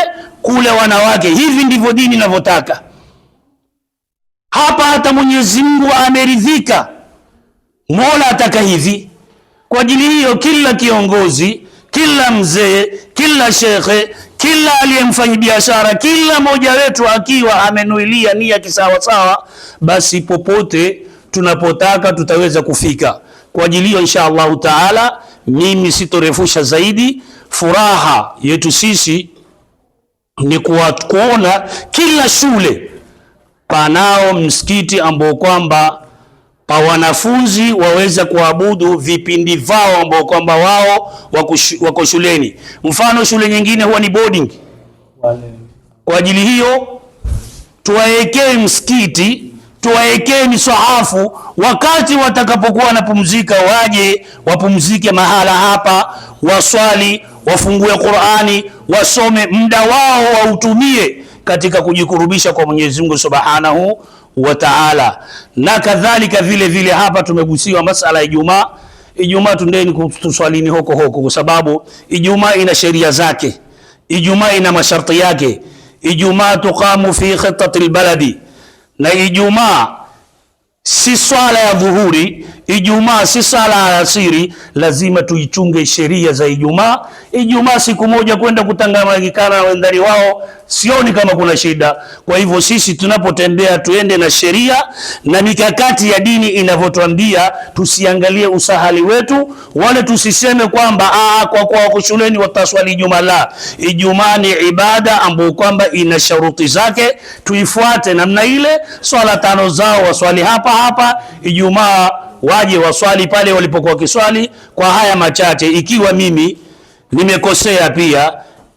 kule wanawake. Hivi ndivyo dini inavyotaka. Hapa hata Mwenyezi Mungu ameridhika, Mola ataka hivi. Kwa ajili hiyo kila kiongozi, kila mzee, kila shekhe, kila aliyemfanya biashara, kila mmoja wetu akiwa amenuilia nia kisawa sawa, basi popote tunapotaka tutaweza kufika. Kwa ajili hiyo insha Allah taala, mimi sitorefusha zaidi. Furaha yetu sisi ni kuona kila shule panao msikiti ambao kwamba pa wanafunzi waweza kuabudu vipindi vao ambao kwamba wao wako shuleni. Mfano shule nyingine huwa ni boarding. Kwa ajili hiyo tuwaekee msikiti, tuwaekee misahafu, wakati watakapokuwa wanapumzika waje wapumzike mahala hapa, waswali, wafungue Qur'ani, wasome, muda wao wautumie katika kujikurubisha kwa Mwenyezi Mungu Subhanahu wa Ta'ala. Na kadhalika vile vile hapa tumegusiwa masala ya Ijumaa. Ijumaa tundeni tuswalini hoko kwa sababu Ijumaa ina sheria zake, Ijumaa ina masharti yake. Ijumaa tuqamu fi khittati albaladi, na Ijumaa si swala ya dhuhuri, Ijumaa si swala ya alasiri. Lazima tuichunge sheria za Ijumaa. Ijumaa siku moja kwenda kutangamana na wendani wao, sioni kama kuna shida. Kwa hivyo sisi tunapotembea tuende na sheria na mikakati ya dini inavyotuambia, tusiangalie usahali wetu, wala tusiseme kwamba kwa shuleni wataswali Ijumaa. La, Ijumaa ni ibada ambayo kwamba ina sharuti zake, tuifuate namna ile. Swala 5 zao waswali hapa, Ijumaa waje waswali pale walipokuwa kiswali. Kwa haya machache, ikiwa mimi nimekosea, pia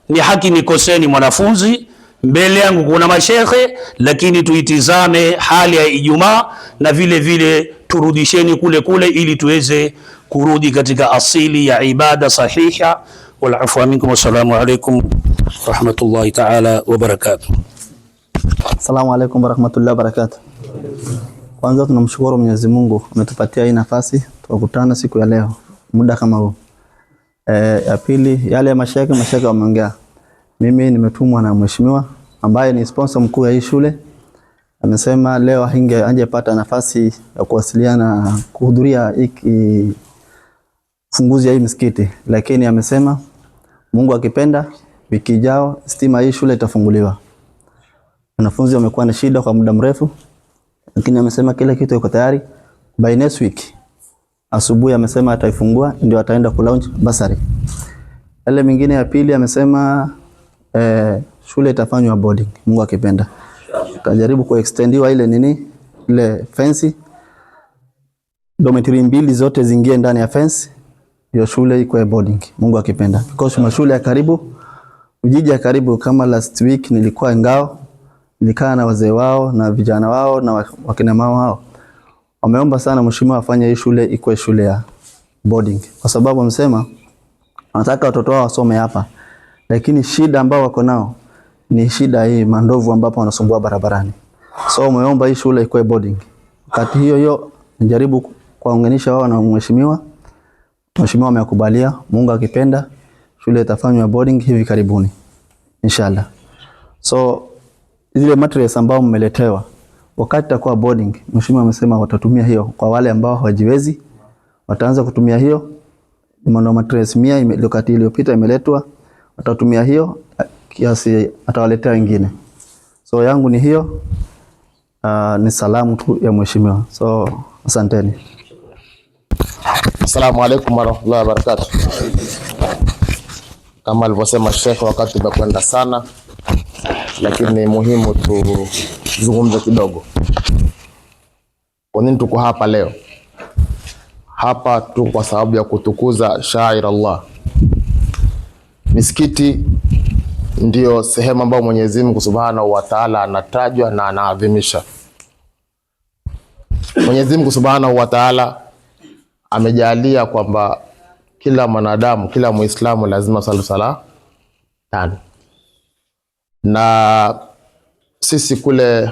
ni haki nikosee, ni mwanafunzi, mbele yangu kuna mashekhe, lakini tuitizame hali ya Ijumaa na vile vile turudisheni kule ili tuweze kurudi katika asili ya ibada sahiha. Wal afwa minkum, wassalamu alaykum rahmatullahi ta'ala wa barakatuh. Assalamu alaykum warahmatullahi wabarakatuh. Kwanza tunamshukuru Mwenyezi Mungu ametupatia hii nafasi tukakutana siku ya leo muda kama huu. Ya pili, yale mashaka wameongea. Mimi nimetumwa na mheshimiwa ambaye ni sponsor mkuu ya hii shule. Amesema leo hangepata nafasi ya kuwasiliana na kuhudhuria hiki funguzi ya hii msikiti, lakini amesema Mungu akipenda wiki ijayo stima hii shule itafunguliwa. Wanafunzi wamekuwa na shida kwa muda mrefu, lakini amesema kila kitu kiko tayari. By next week asubuhi amesema ataifungua, ndio ataenda ku launch basari. Ile mingine ya pili amesema shule itafanywa boarding Mungu akipenda. Tutajaribu kuextendiwa ile fence, dormitory 2 zote zingie ndani ya fence, ndio shule iko boarding Mungu akipenda. Because mashule ya karibu, vijiji ya karibu, kama last week nilikuwa Ngao, nilikaa na wazee wao na vijana wao na wakina mama wao. Wameomba sana mheshimiwa afanye hii shule ikuwe shule ya boarding, kwa sababu wamesema wanataka watoto wao wasome hapa, lakini shida ambao wako nao ni shida hii mandovu ambapo wanasumbua barabarani. So wameomba hii shule ikuwe boarding. Wakati hiyo najaribu kuwaunganisha wao na mheshimiwa. Mheshimiwa amekubalia, Mungu akipenda shule itafanywa boarding hivi karibuni inshallah. So zile materials ambao mmeletewa wakati takuwa boarding, mheshimiwa amesema watatumia hiyo kwa wale ambao hawajiwezi, wataanza kutumia hiyo. Mano materials 100 wakati iliyopita imeletwa, watatumia hiyo kiasi atawaletea wengine. So yangu ni hiyo, ni salamu tu ya mheshimiwa. So asanteni. Assalamu alaikum warahmatullahi wabarakatuh. Kama alivyosema Sheikh, wakati umekwenda sana, lakini ni muhimu tuzungumze kidogo. Kwa nini tuko hapa leo? Hapa tu kwa sababu ya kutukuza shair Allah. Misikiti ndio sehemu ambayo Mwenyezi Mungu Subhanahu wa Ta'ala anatajwa na anaadhimisha. Mwenyezi Mungu Subhanahu wa Ta'ala amejalia kwamba kila mwanadamu, kila Muislamu lazima sala 5. Na sisi kule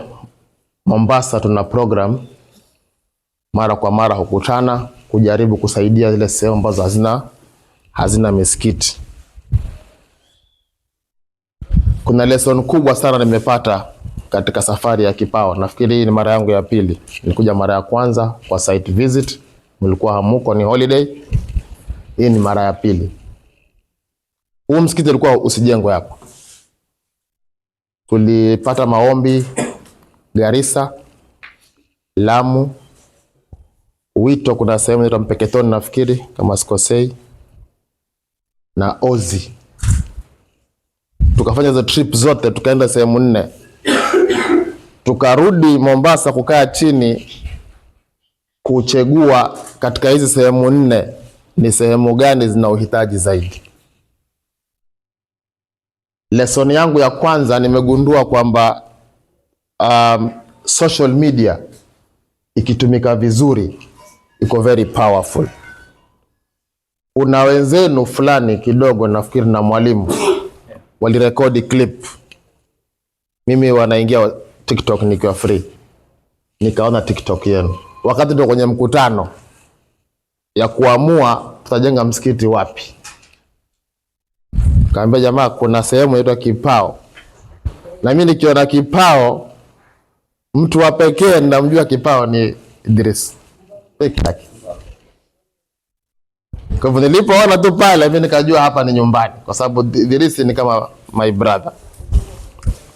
Mombasa tuna program mara kwa mara hukutana kujaribu kusaidia zile sehemu ambazo hazina misikiti. Kuna lesson kubwa sana nimepata katika safari ya Kipao. Nafikiri hii ni mara yangu ya pili. Nilikuja mara ya kwanza kwa site visit, mlikuwa hamuko, ni holiday. Hii ni mara ya pili. Huu msikiti ulikuwa usijengwe hapa. Tulipata maombi Garissa, Lamu, wito kuna sehemu inaitwa Mpeketoni nafikiri kama sikosei, na Ozi. Tukafanya hizo trip zote, tukaenda sehemu 4. Tukarudi Mombasa kukaa chini kuchagua katika hizi sehemu 4 ni sehemu gani zina uhitaji zaidi. Lesson yangu ya kwanza nimegundua kwamba social media ikitumika vizuri iko very powerful. Una wenzenu fulani kidogo nafikiri na mwalimu walirekodi clip. Mimi wanaingia TikTok nikiwa free. Nikaona TikTok yenu. Wakati ndio kwenye mkutano ya kuamua tutajenga msikiti wapi. Kaambia jamaa kuna sehemu inaitwa Kipao. Na mimi nikiona Kipao, mtu wa pekee ninamjua Kipao ni Idris. Pekee. Kwa hivyo nilipoona tu pale mimi nikajua hapa ni nyumbani, kwa sababu Idris ni kama my brother.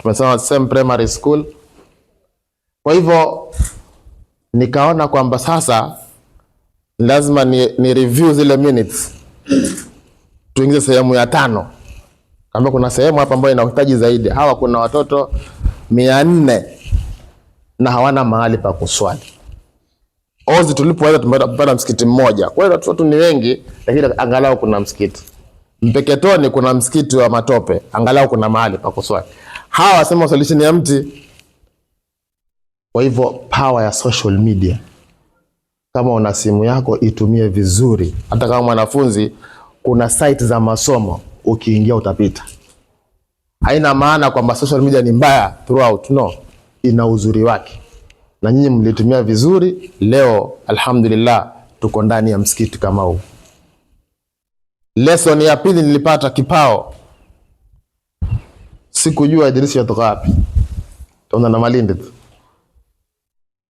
Tumesoma same primary school. Kwa hivyo nikaona kwamba sasa lazima ni review zile minutes. Tuingize sehemu ya 5. Kama kuna sehemu hapa ambayo inahitaji zaidi. Hawa kuna watoto 400 na hawana mahali pa kuswali. Ozi tulipoweza tumepata msikiti mmoja. Kwa hiyo watoto ni wengi, lakini angalau kuna msikiti. Mpeketoni kuna msikiti wa matope, angalau kuna mahali pa kuswali. Hawa wasema solution ya mti. Kwa hivyo power ya social media. Kama una simu yako itumie vizuri. Hata kama mwanafunzi, kuna site za masomo ukiingia utapita. Haina maana kwamba social media ni mbaya throughout, no. Ina uzuri wake. Na nyinyi mlitumia vizuri. Leo alhamdulillah tuko ndani ya msikiti kama huu. Lesson ya pili nilipata Kipao. Sikujua Idris yatoka wapi. Tunaona na Malindi tu.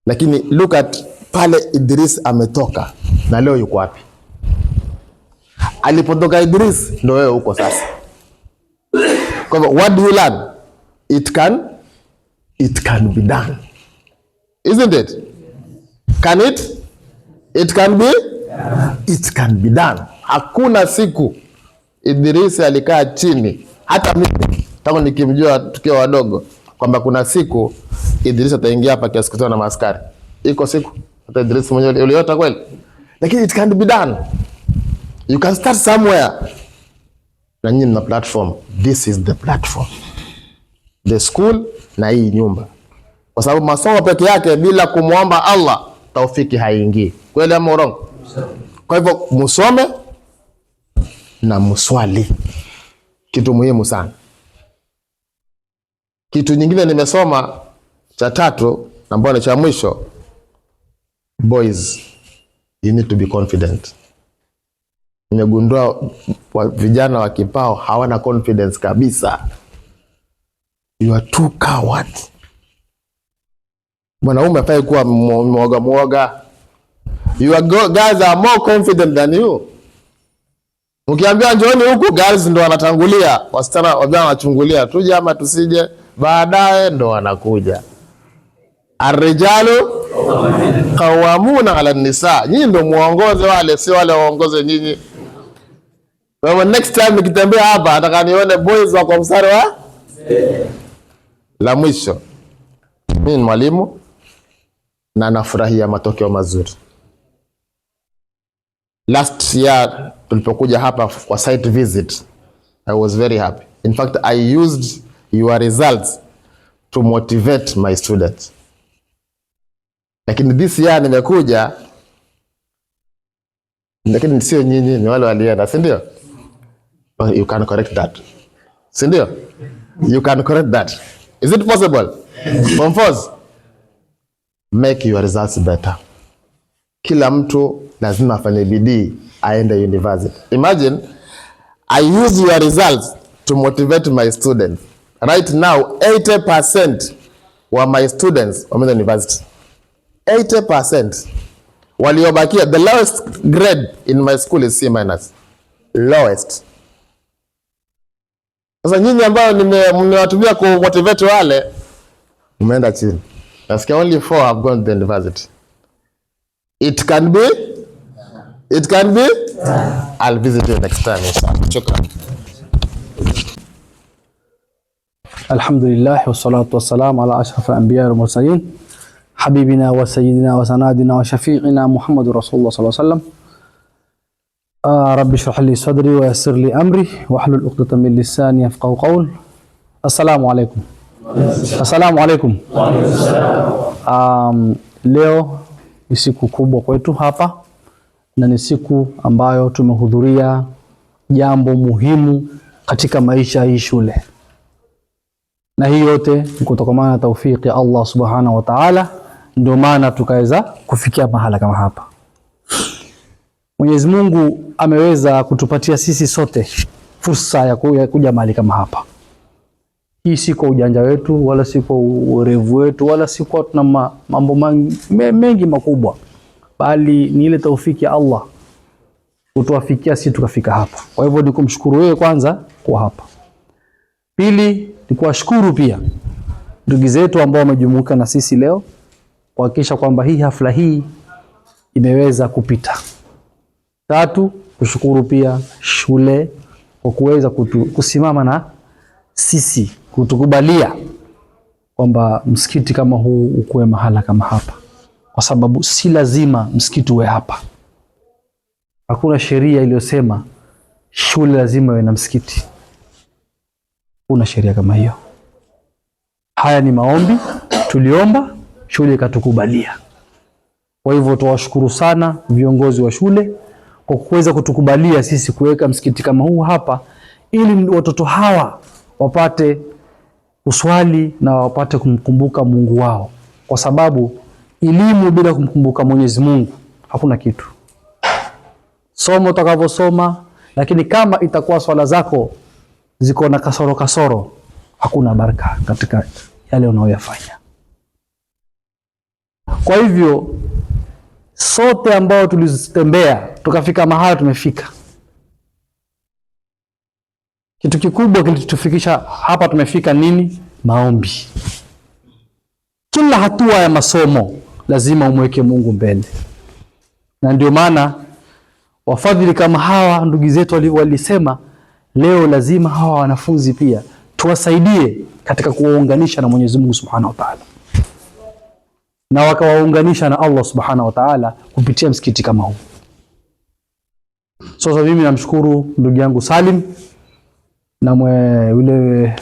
Lakini look at pale Idris ametoka na leo yuko wapi? Alipotoka Idris ndio wewe uko sasa. Kwa hivyo what do you learn? It can be done. Isn't it? Can it? It can be? It can be done. Hakuna siku Idris alikaa chini, hata mimi tangu nikimjua tukiwa wadogo, kwamba kuna siku Idris ataingia hapa kiasi kutoa na maskari. Iko siku hata Idris mwenyewe uliota kweli? Lakini it can be done. You can start somewhere. Na nyinyi mna platform. This is the platform. The school na hii nyumba. Kwa sababu masomo peke yake bila kumuomba Allah taufiki haingii. Kweli ama urongo? Kwa hivyo musome na muswali. Kitu muhimu sana. Kitu nyingine nimesoma cha 3 na mbona cha mwisho. Boys, you need to be confident. Nimegundua vijana wa Kipao hawana confidence kabisa. You are too coward. Mwanaume hafai kuwa mwoga. You guys are more confident than you. Ukiambia njooni huku, girls ndo wanatangulia, wasichana wanachungulia tuje ama tusije, baadaye ndo wanakuja. Ar-rijalu qawwamuna 'ala an-nisa. Nyinyi ndo muongoze wale, si wale waongoze nyinyi. Kwa hiyo next time nikitembea hapa nataka nione boys wako mstari wa la mwisho. Mimi ni mwalimu na nafurahia matokeo mazuri. Last year tulipokuja hapa kwa site visit, I was very happy. In fact, I used your results to motivate my students. Lakini this year nimekuja, lakini sio nyinyi, ni wale walienda, si ndio? You can correct that. Si ndio? You can correct that. Is it possible? Form 4s, make your results better. Kila mtu lazima afanye bidii aende university. Imagine I use your results to motivate my students. Right now 80% wa my students wameenda university. 80%. Waliobakia, the lowest grade in my school is C-. Lowest. Sasa nyinyi ambao mmewatumia ku motivate wale, umeenda chini. Nasikia only 4 have gone to the university. It can be. I'll visit you next time. Shukran. Alhamdulillah wassalatu wassalamu ala ashrafil anbiya wal mursalin habibina wa sayyidina wa sanadina wa shafi'ina Muhammadur Rasulullah sallallahu alaihi wasallam. Rabbi shrah li sadri wa yassir li amri wahlul 'uqdatam min lisani yafqahu qawl. Assalamu alaykum. Assalamu alaykum. Leo ni siku kubwa kwetu hapa na ni siku ambayo tumehudhuria jambo muhimu katika maisha hii shule. Na hii yote ni kutokana na taufiki ya Allah subhanahu wa ta'ala, ndio maana tukaweza kufikia mahala kama hapa. Mwenyezi Mungu ameweza kutupatia sisi sote fursa ya kuja mahali kama hapa. Hii si kwa ujanja wetu, wala si kwa urevu wetu, wala si kwa tuna mambo mengi makubwa, bali ni ile taufiki ya Allah kutuafikia sisi tukafika hapa. Kwa hivyo ni kumshukuru wewe kwanza kwa hapa. Pili ni kuwashukuru pia ndugu zetu ambao wamejumuika na sisi leo kuhakikisha kwamba hii hafla hii imeweza kupita. Tatu, kushukuru pia shule kwa kuweza kusimama na sisi, kutukubalia kwamba msikiti kama huu ukuwe mahala kama hapa, kwa sababu si lazima msikiti uwe hapa. Hakuna sheria iliyosema shule lazima iwe na msikiti. Kuna sheria kama hiyo. Haya ni maombi tuliomba, shule ikatukubalia. Kwa hivyo tuwashukuru sana viongozi wa shule kwa kuweza kutukubalia sisi kuweka msikiti kama huu hapa, ili watoto hawa wapate kuswali na wapate kumkumbuka Mungu wao, kwa sababu elimu bila kumkumbuka Mwenyezi Mungu hakuna kitu. Somo utakavosoma, lakini kama itakuwa swala zako ziko na kasoro, hakuna baraka katika yale unayoyafanya. Kwa hivyo sote ambao tulizitembea tukafika mahali tumefika, kitu kikubwa kilitufikisha hapa tumefika nini? Maombi. Kila hatua ya masomo lazima umweke Mungu mbele, na ndio maana wafadhili kama hawa ndugu zetu walisema leo lazima hawa wanafunzi pia tuwasaidie katika kuwaunganisha na Mwenyezi Mungu Subhanahu wa Ta'ala, na wakawaunganisha na Allah Subhanahu wa Ta'ala kupitia msikiti kama huu. Sasa mimi namshukuru ndugu yangu Salim na yule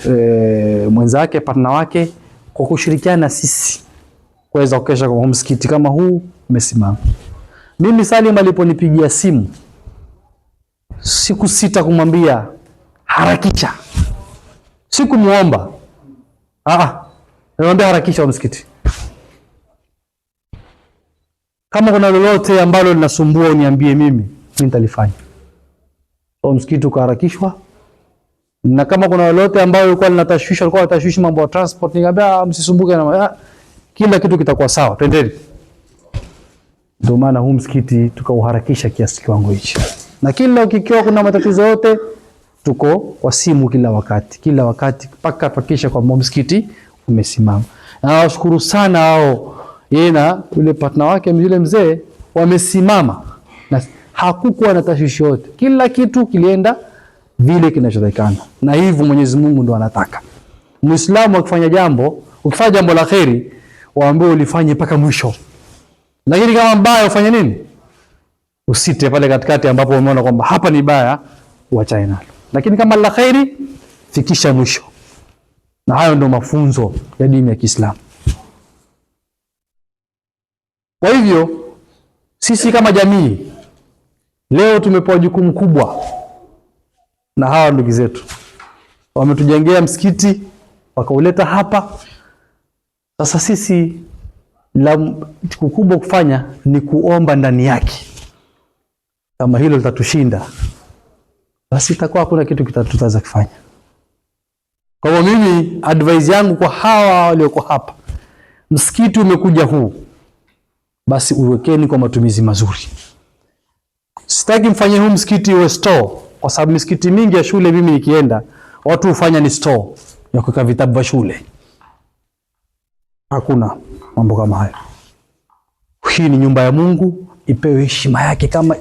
mwenzake, partner wake, kwa kushirikiana na sisi kuweza kukesha kwa msikiti kama huu umesimama. Mimi Salim aliponipigia simu siku sita kumwambia harakisha, sikumuomba, nilimwambia harakisha msikiti. Kama kuna lolote ambalo linasumbua uniambie, mimi nitalifanya. Msikiti ukaharakishwa Na kama kuna lolote ambao walikuwa wanatashwishi mambo ya transport, nikamwambia msisumbuke na kila kitu kitakuwa sawa, twendeni. Ndio maana huu msikiti tukauharakisha kiasi kiwango hicho. Na kila ukikiwa kuna matatizo yote tuko kwa simu kila wakati mpaka pakisha kwa msikiti umesimama. Na nawashukuru sana hao, yeye na yule partner wake yule mzee wamesimama na hakukuwa na tashwishi yote. Kila kitu kilienda vile kinachotakikana. Na hivyo Mwenyezi Mungu ndo anataka. Muislamu ukifanya jambo la kheri, waambiwe ulifanye mpaka mwisho. Lakini kama mbaya ufanye nini? Usite pale katikati ambapo umeona kwamba hapa ni baya, uachane nalo. Lakini kama la kheri, fikisha mwisho. Na hayo ndio mafunzo ya dini ya Kiislamu. Kwa hivyo sisi kama jamii leo tumepewa jukumu kubwa na hawa ndugu zetu. Wametujengea msikiti, wakauleta hapa. Sasa sisi la kubwa kufanya ni kuomba ndani yake. Kama hilo litatushinda, basi itakuwa hakuna kitu tutaweza kufanya. Kwa hivyo mimi advice yangu kwa hawa walioko hapa, msikiti umekuja huu, basi uwekeni kwa matumizi mazuri. Sitaki mfanye huu msikiti uwe store, kwa sababu misikiti mingi ya shule mimi nikienda, watu hufanya ni store ya kuweka vitabu vya shule. Hakuna mambo kama hayo. Hii ni nyumba ya Mungu, ipewe heshima yake kama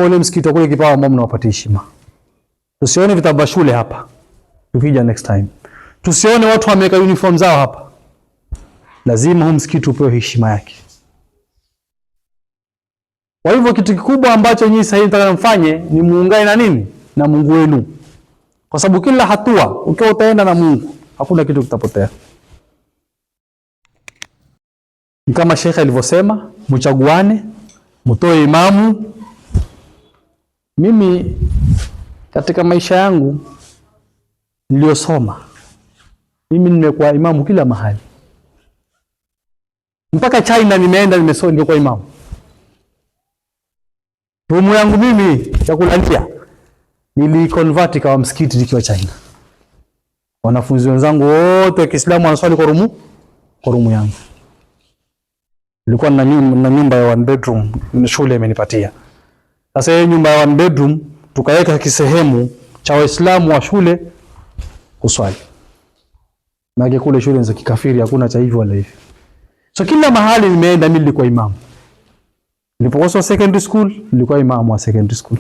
ule msikiti wa kule Kipawa ambao mnawapatia heshima. Tusione vitabu vya shule hapa. Tukija next time, tusione watu wameweka uniform zao hapa. Lazima huu msikiti upewe heshima yake. Kwa hivyo kitu kikubwa ambacho nyinyi sasa nataka mfanye ni muungane na nini? Na Mungu wenu. Kwa sababu kila hatua ukiwa utaenda na Mungu, hakuna kitu kitapotea. Kama Sheikh alivyosema, mchaguane, mtoe imamu. Mimi katika maisha yangu niliyosoma, mimi nimekuwa imamu kila mahali. Mpaka China nimeenda, nimekuwa imamu. Rumu yangu mimi ya kulalia niliconvert kwa msikiti nikiwa China. Wanafunzi wenzangu wote wa Kiislamu wanaswali kwa rumu yangu. Nilikuwa na nyumba ya one bedroom, shule imenipatia. Sasa hiyo nyumba ya one bedroom tukaweka kisehemu cha Waislamu wa shule kuswali. Maana kule shule za kikafiri hakuna cha hivyo wala hivi. So kila mahali nimeenda mimi nilikuwa imamu. Nilipokuwa secondary school, nilikuwa imamu wa secondary school.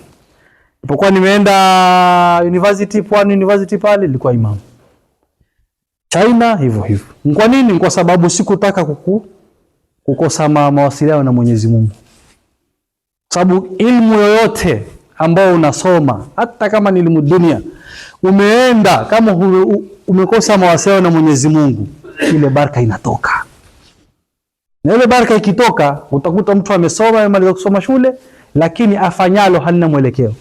Nilipokuwa nimeenda university, Pwani University pale, nilikuwa imamu. China hivyo hivyo. Kwa nini? Kwa sababu sikutaka kukosa mawasiliano na Mwenyezi Mungu. Sababu ilmu yoyote ambao unasoma, hata kama ni elimu dunia, umeenda kama umekosa mawasiliano na Mwenyezi Mungu, ile baraka inatoka. Na ile baraka ikitoka, utakuta mtu amesoma, amemaliza kusoma shule, lakini afanyalo halina mwelekeo.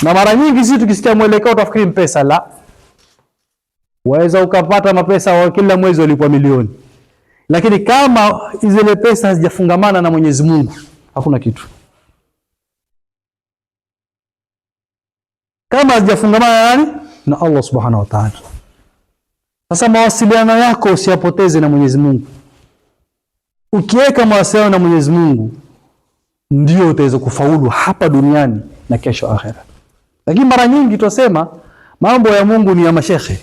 Na mara nyingi sisi tukisikia mwelekeo utafikiri mpesa. La, waweza ukapata mapesa wa kila mwezi walipwa milioni, lakini kama zile pesa hazijafungamana na Mwenyezi Mungu, hakuna kitu. Kama hazijafungamana na nani? Na Allah Subhanahu wa Ta'ala. Sasa mawasiliano yako usiyapoteze na Mwenyezi Mungu. Ukiweka mawasiliano na Mwenyezi Mungu, ndio utaweza kufaulu hapa duniani na kesho akhera. Lakini mara nyingi tunasema mambo ya Mungu ni ya mashekhe,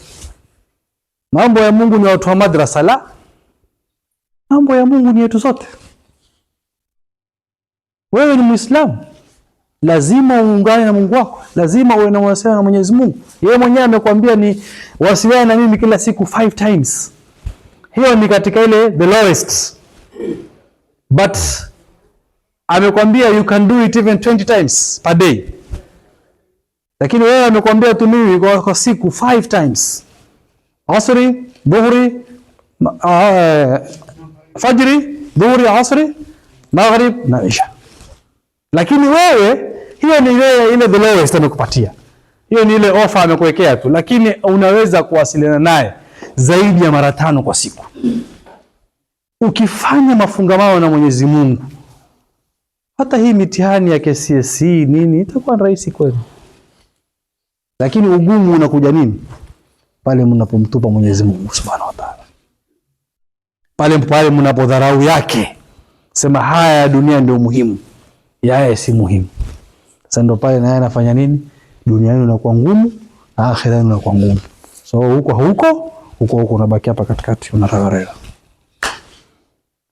mambo ya Mungu ni watu wa madrasa. La, mambo ya Mungu ni yetu sote. Wewe ni Muislamu, lazima uungane na Mungu wako, lazima uwe na mawasiliano na Mwenyezi Mungu. Yeye mwenyewe amekwambia ni wasiliana na mimi kila siku 5 times. Hiyo ni katika ile the lowest. But amekwambia you can do it even 20 times per day. Lakini wewe amekwambia tu mimi kwa siku 5 times. Asri, dhuhri, fajri, dhuhri, asri, maghrib na isha. Lakini wewe hiyo ni ile the lowest amekupatia. Hiyo ni ile offer amekuwekea tu, lakini unaweza kuwasiliana naye zaidi ya mara 5 kwa siku. Ukifanya mafungamano na Mwenyezi Mungu, hata hii mitihani ya KCSE nini itakuwa rahisi kweli. Lakini ugumu unakuja nini? Pale mnapomtupa Mwenyezi Mungu Subhanahu wa Ta'ala. Pale mnapodharau yake. Sema haya ya dunia ndio muhimu. Yeye si muhimu. Sasa ndio pale naye anafanya nini? Duniani inakuwa ngumu, akhera inakuwa ngumu. So huko unabaki hapa katikati unatawala.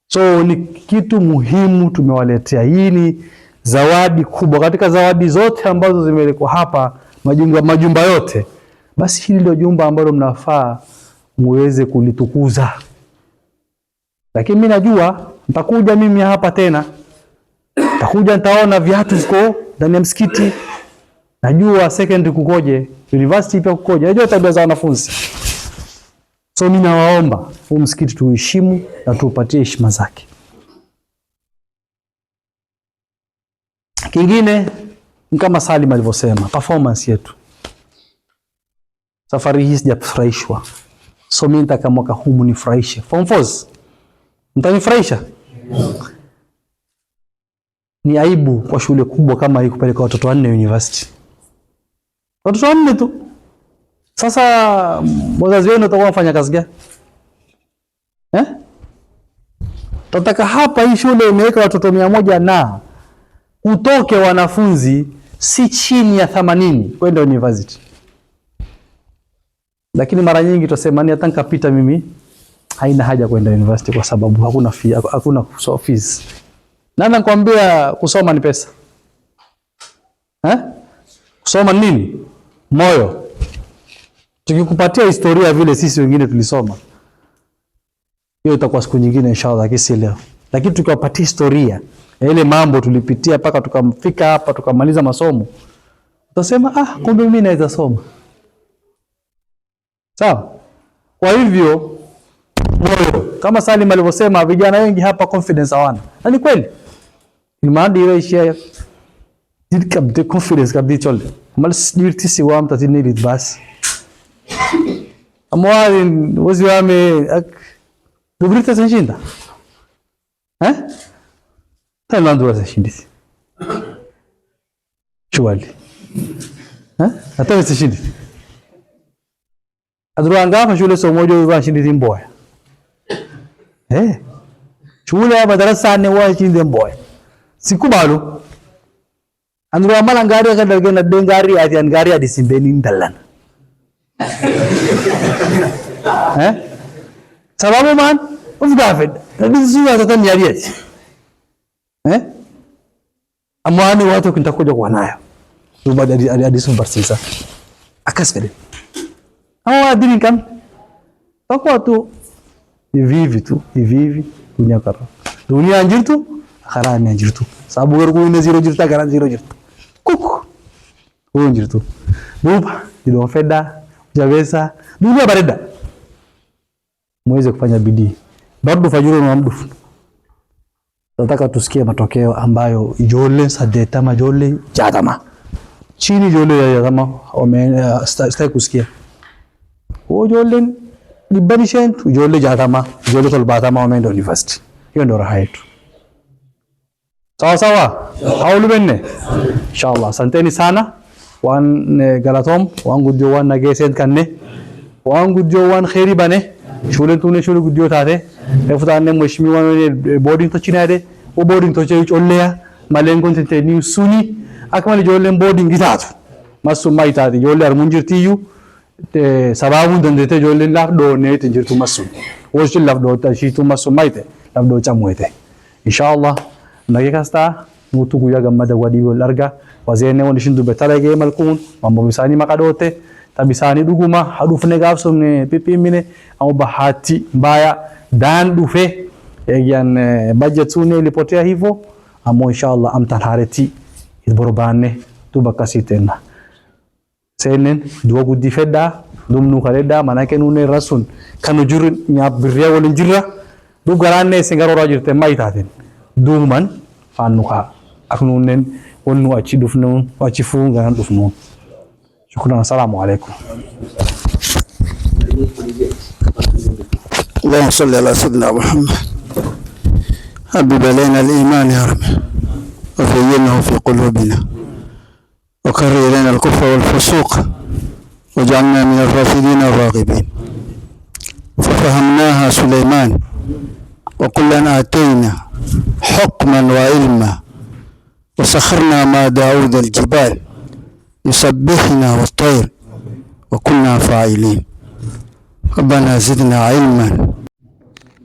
So ni kitu muhimu tumewaletea. Hii ni zawadi kubwa katika zawadi zote ambazo zimelekwa hapa, majumba yote. Basi hili ndio jumba ambalo mnafaa muweze kulitukuza. Lakini mimi najua nitakuja mimi hapa tena. Nitakuja nitaona viatu ziko ndani ya msikiti. Najua secondary kukoje, university pia kukoje. Najua tabia za wanafunzi. So mimi nawaomba huu msikiti tuheshimu na tuupatie heshima zake. Kingine kama Salim alivyosema, performance yetu. Safari hii sijafurahishwa. So mimi nitaka mwaka huu mnifurahishe. Form 4 mtanifurahisha? Ni aibu kwa shule kubwa kama hii kupeleka watoto 4 university. Watoto 4 tu. Sasa wazazi wenu watakuwa wafanya kazi gani? Tunataka hapa hii shule imeweka watoto 100 na utoke wanafunzi si chini ya 80 kwenda university. Lakini mara nyingi tutasema ni hata nikapita mimi haina haja kwenda university kwa sababu hakuna fees. Nani nakwambia kusoma ni pesa? Kusoma nini? Moyo. Tukikupatia historia vile sisi wengine tulisoma, hiyo itakuwa siku nyingine inshallah, kisi leo. Lakini tukiwapatia historia ile mambo tulipitia mpaka tukamfika hapa tukamaliza masomo, utasema kumbe mimi naweza soma. Sawa? Kwa hivyo moyo, kama Salim alivyosema, vijana wengi hapa confidence hawana. Na ni kweli. Ni maana ile ishia the confidence kabisa chole. Mal sijirtisi wa mta tinili basi. Amwali wazi wame dubrita shinda. Tailandu wa shindisi. Shwali. Hata shindisi. Adruanga hapa shule somojo wa shindisi mboya. Shule ya madarasa ne wa shindisi mboya. Sikubalo. Andru amala ngari akadalga na dengari ati ngari adisimbeni ndalan. Sababu man ufdafed nadisiwa tatani yariati. Amwani watu kintakuja kwa nayo. Rubada adisum barsisa. Akasfede. Hawa dini kam. Takwa tu hivi dunia karo. Dunia anjirtu akhara ni anjirtu. Sababu gargu ina zero jirta garan zero jirta. Kuku. Huyo jirtu. Buba ndio feda jaweza dunia barida. Muweze kufanya bidii. Bado fajuru na mdufu. Nataka tusikie matokeo ambayo jole sadeta majole jadama. Chini jole ya kama stai kusikia. Huyo jole libanishen jole jadama, jole tolbatama wameenda university. Hiyo ndio raha yetu. Sawa. Haulu benne. Inshallah. Asanteni sana. Wan galatom, wan gudjo wan nagesen kanne. Wan gudjo wan khairi bane. Shule tune shule gudjo taate. Efutane mheshimiwa boarding to chinade. O boarding to chollea. Malengo tente ni suni. Akmali jolle boarding gitatu. Masu maitati jolle armunjirtiyu. Sababu dandete jolle lafdo ne tinjirtu masu. Woshi lafdo tashitu masu maite. Lafdo chamwete. Inshallah. Nagekasta mutu guya gamada wadiyo larga wazene woni shindu betalage malkun mambo bisani makadote tabisani duguma hadufne gafsomne pipimine au bahati mbaya dan dufe yan budgetune ilipotea hivyo amo inshallah amtanhareti idborobane tubakasi tena senen duwagu difeda dumnu khaleda manake nune rasun kanu jur nyabirya wolin jirra du garane singaro rajirte maitaten duman fanuka aknunen wonu achi dufnu achi funga dufnu. Shukran, assalamu alaikum. اللهم صل على سيدنا محمد حبب إلينا الإيمان يا رب وزينه في قلوبنا وكره إلينا الكفر والفسوق واجعلنا من الراشدين الراغبين. ففهمناها سليمان وكلا آتينا حكما وعلما وسخرنا مع داود الجبال يسبحنا والطير وكنا فاعلين. ربنا زدنا علما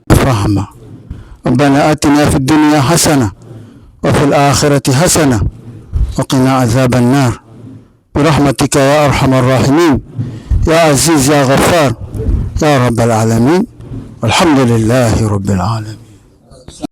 فهما. ربنا آتنا في الدنيا حسنة وفي الآخرة حسنة وقنا عذاب النار برحمتك يا أرحم الراحمين يا عزيز يا غفار يا رب العالمين. والحمد لله رب العالمين.